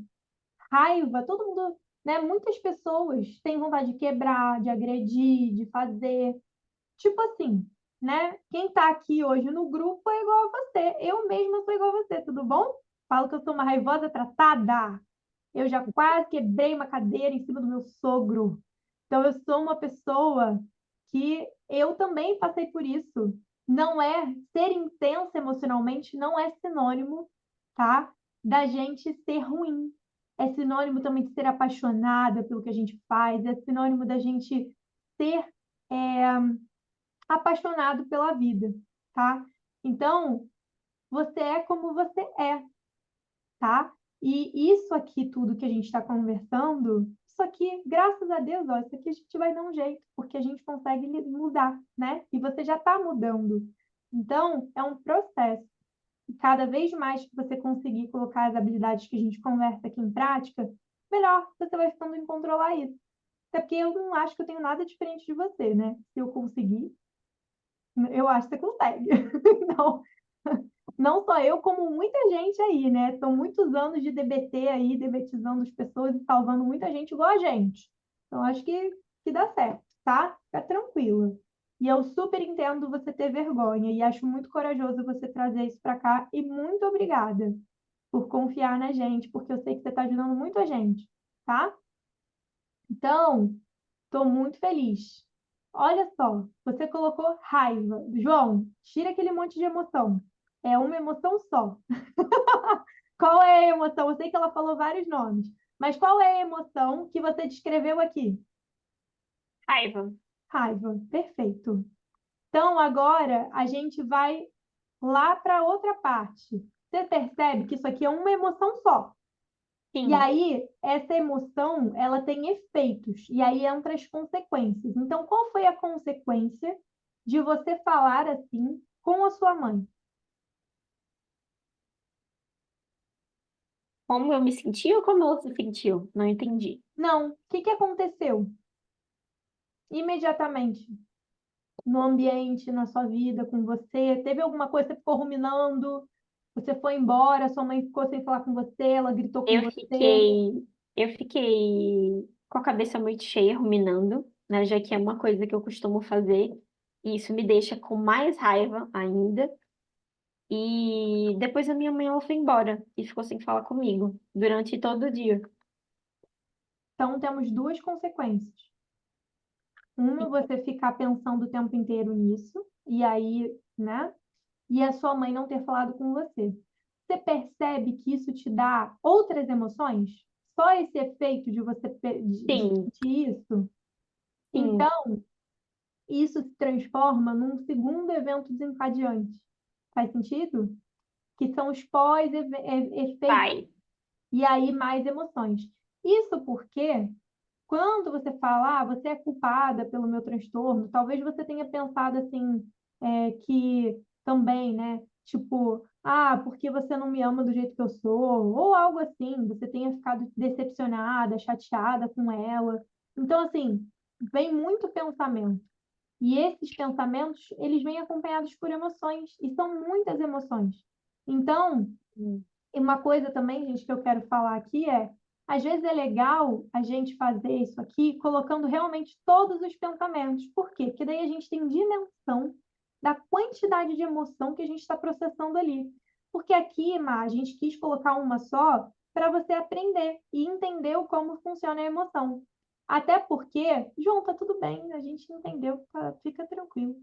Raiva, todo mundo, né? Muitas pessoas têm vontade de quebrar, de agredir, de fazer. Tipo assim, né? Quem tá aqui hoje no grupo é igual a você. Eu mesma sou igual a você, tudo bom? Falo que eu sou uma raivosa tratada. Eu já quase quebrei uma cadeira em cima do meu sogro. Então, eu sou uma pessoa que eu também passei por isso. Não é ser intensa emocionalmente, não é sinônimo, tá? Da gente ser ruim. É sinônimo também de ser apaixonada pelo que a gente faz, é sinônimo da gente ser apaixonado pela vida, tá? Então, você é como você é, tá? E isso aqui, tudo que a gente está conversando, isso aqui, graças a Deus, ó, isso aqui a gente vai dar um jeito, porque a gente consegue mudar, né? E você já está mudando. Então, é um processo. E cada vez mais que você conseguir colocar as habilidades que a gente conversa aqui em prática, melhor você vai ficando em controlar isso. Até porque eu não acho que eu tenho nada diferente de você, né? Se eu conseguir, eu acho que você consegue. Então, não só eu, como muita gente aí, né? São muitos anos de DBT aí, debetizando as pessoas e salvando muita gente igual a gente. Então, acho que dá certo, tá? Fica tranquila. E eu super entendo você ter vergonha e acho muito corajoso você trazer isso para cá. E muito obrigada por confiar na gente, porque eu sei que você está ajudando muita gente, tá? Então, estou muito feliz. Olha só, você colocou raiva. João, tira aquele monte de emoção. É uma emoção só. Qual é a emoção? Eu sei que ela falou vários nomes, mas qual é a emoção que você descreveu aqui? Raiva. Raiva. Perfeito. Então, agora a gente vai lá para outra parte. Você percebe que isso aqui é uma emoção só. E Sim. aí, essa emoção, ela tem efeitos, e aí entram as consequências. Então, qual foi a consequência de você falar assim com a sua mãe? Como eu me senti ou como ela se sentiu? Não entendi. Não, o que que aconteceu imediatamente no ambiente, na sua vida, com você? Teve alguma coisa que você ficou ruminando? Você foi embora, sua mãe ficou sem falar com você, ela gritou com Eu você? fiquei, eu fiquei com a cabeça muito cheia, ruminando, né? Já que é uma coisa que eu costumo fazer, e isso me deixa com mais raiva ainda. E depois a minha mãe ela foi embora e ficou sem falar comigo durante todo o dia. Então, temos duas consequências. Uma, você ficar pensando o tempo inteiro nisso, e aí, né? E a sua mãe não ter falado com você. Você percebe que isso te dá outras emoções? Só esse efeito de você de Sim, sentir isso? sim, Então, isso se transforma num segundo evento desencadeante. Faz sentido? Que são os pós-efeitos pai. e aí mais emoções. Isso porque quando você fala, você é culpada pelo meu transtorno, talvez você tenha pensado assim, que também, né? Tipo, porque você não me ama do jeito que eu sou, ou algo assim, você tenha ficado decepcionada, chateada com ela. Então, assim, vem muito pensamento. E esses pensamentos, eles vêm acompanhados por emoções, e são muitas emoções. Então, Hum. e uma coisa também, gente, que eu quero falar aqui é, às vezes é legal a gente fazer isso aqui colocando realmente todos os pensamentos. Por quê? Porque daí a gente tem dimensão da quantidade de emoção que a gente está processando ali. Porque aqui, Má, a gente quis colocar uma só para você aprender e entender o como funciona a emoção. Até porque, João, tá tudo bem, a gente entendeu, fica tranquilo.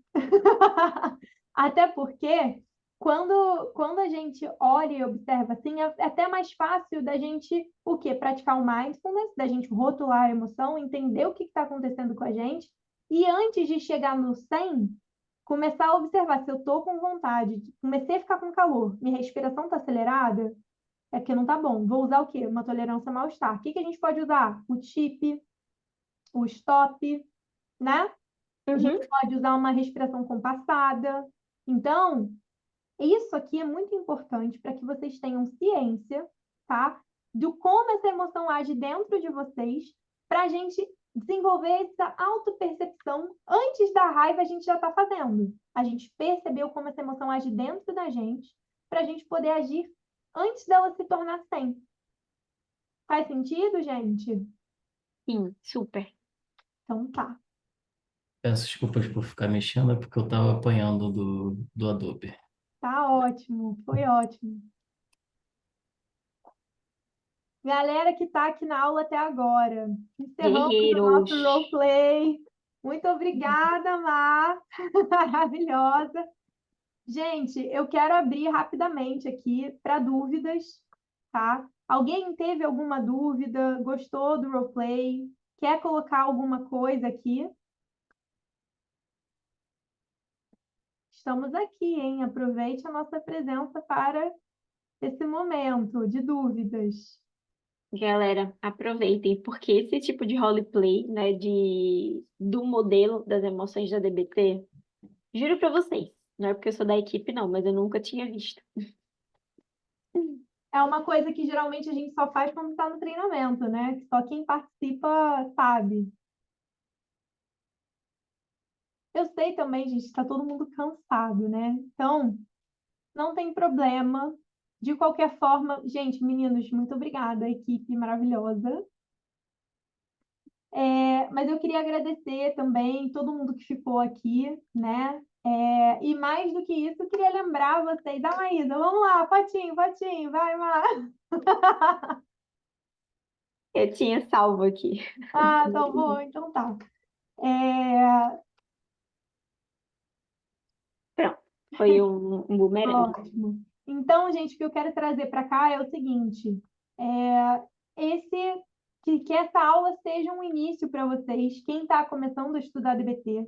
Até porque quando a gente olha e observa assim, é até mais fácil da gente, o quê? Praticar o mindfulness, da gente rotular a emoção, entender o que está acontecendo com a gente, e antes de chegar no 100, começar a observar se eu estou com vontade, comecei a ficar com calor, minha respiração está acelerada, é porque não está bom. Vou usar o quê? Uma tolerância ao mal-estar. O que a gente pode usar? O TIP, o STOP, né? A Uhum. gente pode usar uma respiração compassada. Então, isso aqui é muito importante para que vocês tenham ciência, tá? Do como essa emoção age dentro de vocês, para a gente desenvolver essa autopercepção. Antes da raiva, a gente já está fazendo. A gente percebeu como essa emoção age dentro da gente, para a gente poder agir antes dela se tornar 100. Faz sentido, gente? Sim, super. Então tá. Peço desculpas por ficar mexendo, é porque eu estava apanhando do Adobe. Tá ótimo, foi ótimo. Galera que está aqui na aula até agora, encerramos o nosso Guerreiros. roleplay. Muito obrigada, Mar. Maravilhosa. Gente, eu quero abrir rapidamente aqui para dúvidas, tá? Alguém teve alguma dúvida? Gostou do roleplay? Quer colocar alguma coisa aqui? Estamos aqui, hein? Aproveite a nossa presença para esse momento de dúvidas. Galera, aproveitem, porque esse tipo de roleplay, né, do modelo das emoções da DBT, juro pra vocês, não é porque eu sou da equipe, não, mas eu nunca tinha visto. É uma coisa que geralmente a gente só faz quando está no treinamento, né? Só quem participa sabe. Eu sei também, gente, está todo mundo cansado, né? Então, não tem problema. De qualquer forma, gente, meninos, muito obrigada, equipe maravilhosa. Mas eu queria agradecer também todo mundo que ficou aqui, né? E mais do que isso, eu queria lembrar vocês. Ah, Maísa, vamos lá, potinho, potinho, vai, Mar. Eu tinha salvo aqui. Ah, tá bom, então tá. É, Pronto, foi um bumerangue. Ótimo. Então, gente, o que eu quero trazer para cá é o seguinte: é, esse que essa aula seja um início para vocês, quem está começando a estudar DBT,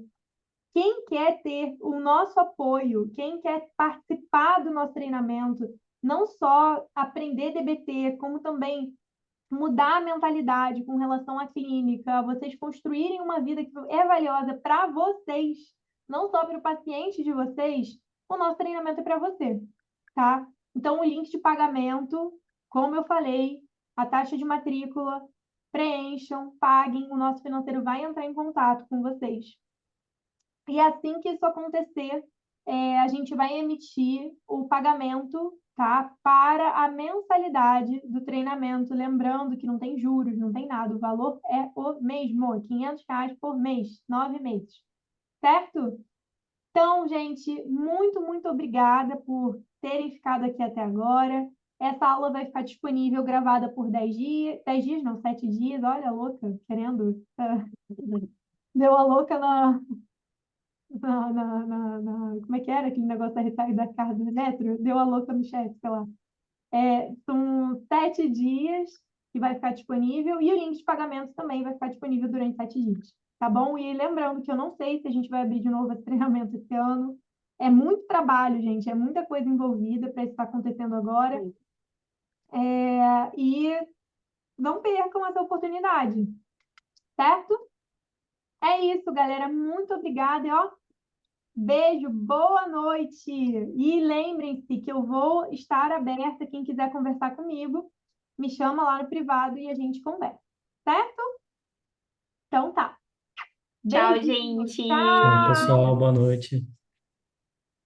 quem quer ter o nosso apoio, quem quer participar do nosso treinamento, não só aprender DBT, como também mudar a mentalidade com relação à clínica, vocês construírem uma vida que é valiosa para vocês, não só para o paciente de vocês, o nosso treinamento é para você, tá? Então, o link de pagamento, como eu falei, a taxa de matrícula, preencham, paguem, o nosso financeiro vai entrar em contato com vocês. E assim que isso acontecer, a gente vai emitir o pagamento, tá, para a mensalidade do treinamento. Lembrando que não tem juros, não tem nada. O valor é o mesmo, R$ 500 por mês, 9 meses. Certo? Então, gente, muito, muito obrigada por terem ficado aqui até agora. Essa aula vai ficar disponível gravada por 10 dias. 10 dias, não, 7 dias. Olha, a louca, querendo. Deu a louca como é que era aquele negócio da retalho da carga do metro? Deu a louca no chat, sei lá. São 7 dias que vai ficar disponível e o link de pagamento também vai ficar disponível durante 7 dias, tá bom? E lembrando que eu não sei se a gente vai abrir de novo esse treinamento esse ano. É muito trabalho, gente, é muita coisa envolvida para isso estar acontecendo agora. E não percam essa oportunidade, certo? É isso, galera. Muito obrigada. E, ó, beijo, boa noite. E lembrem-se que eu vou estar aberta. Quem quiser conversar comigo, me chama lá no privado e a gente conversa, certo? Então tá. Tchau, Beijinho. gente. Tchau, Tchau. pessoal, boa noite.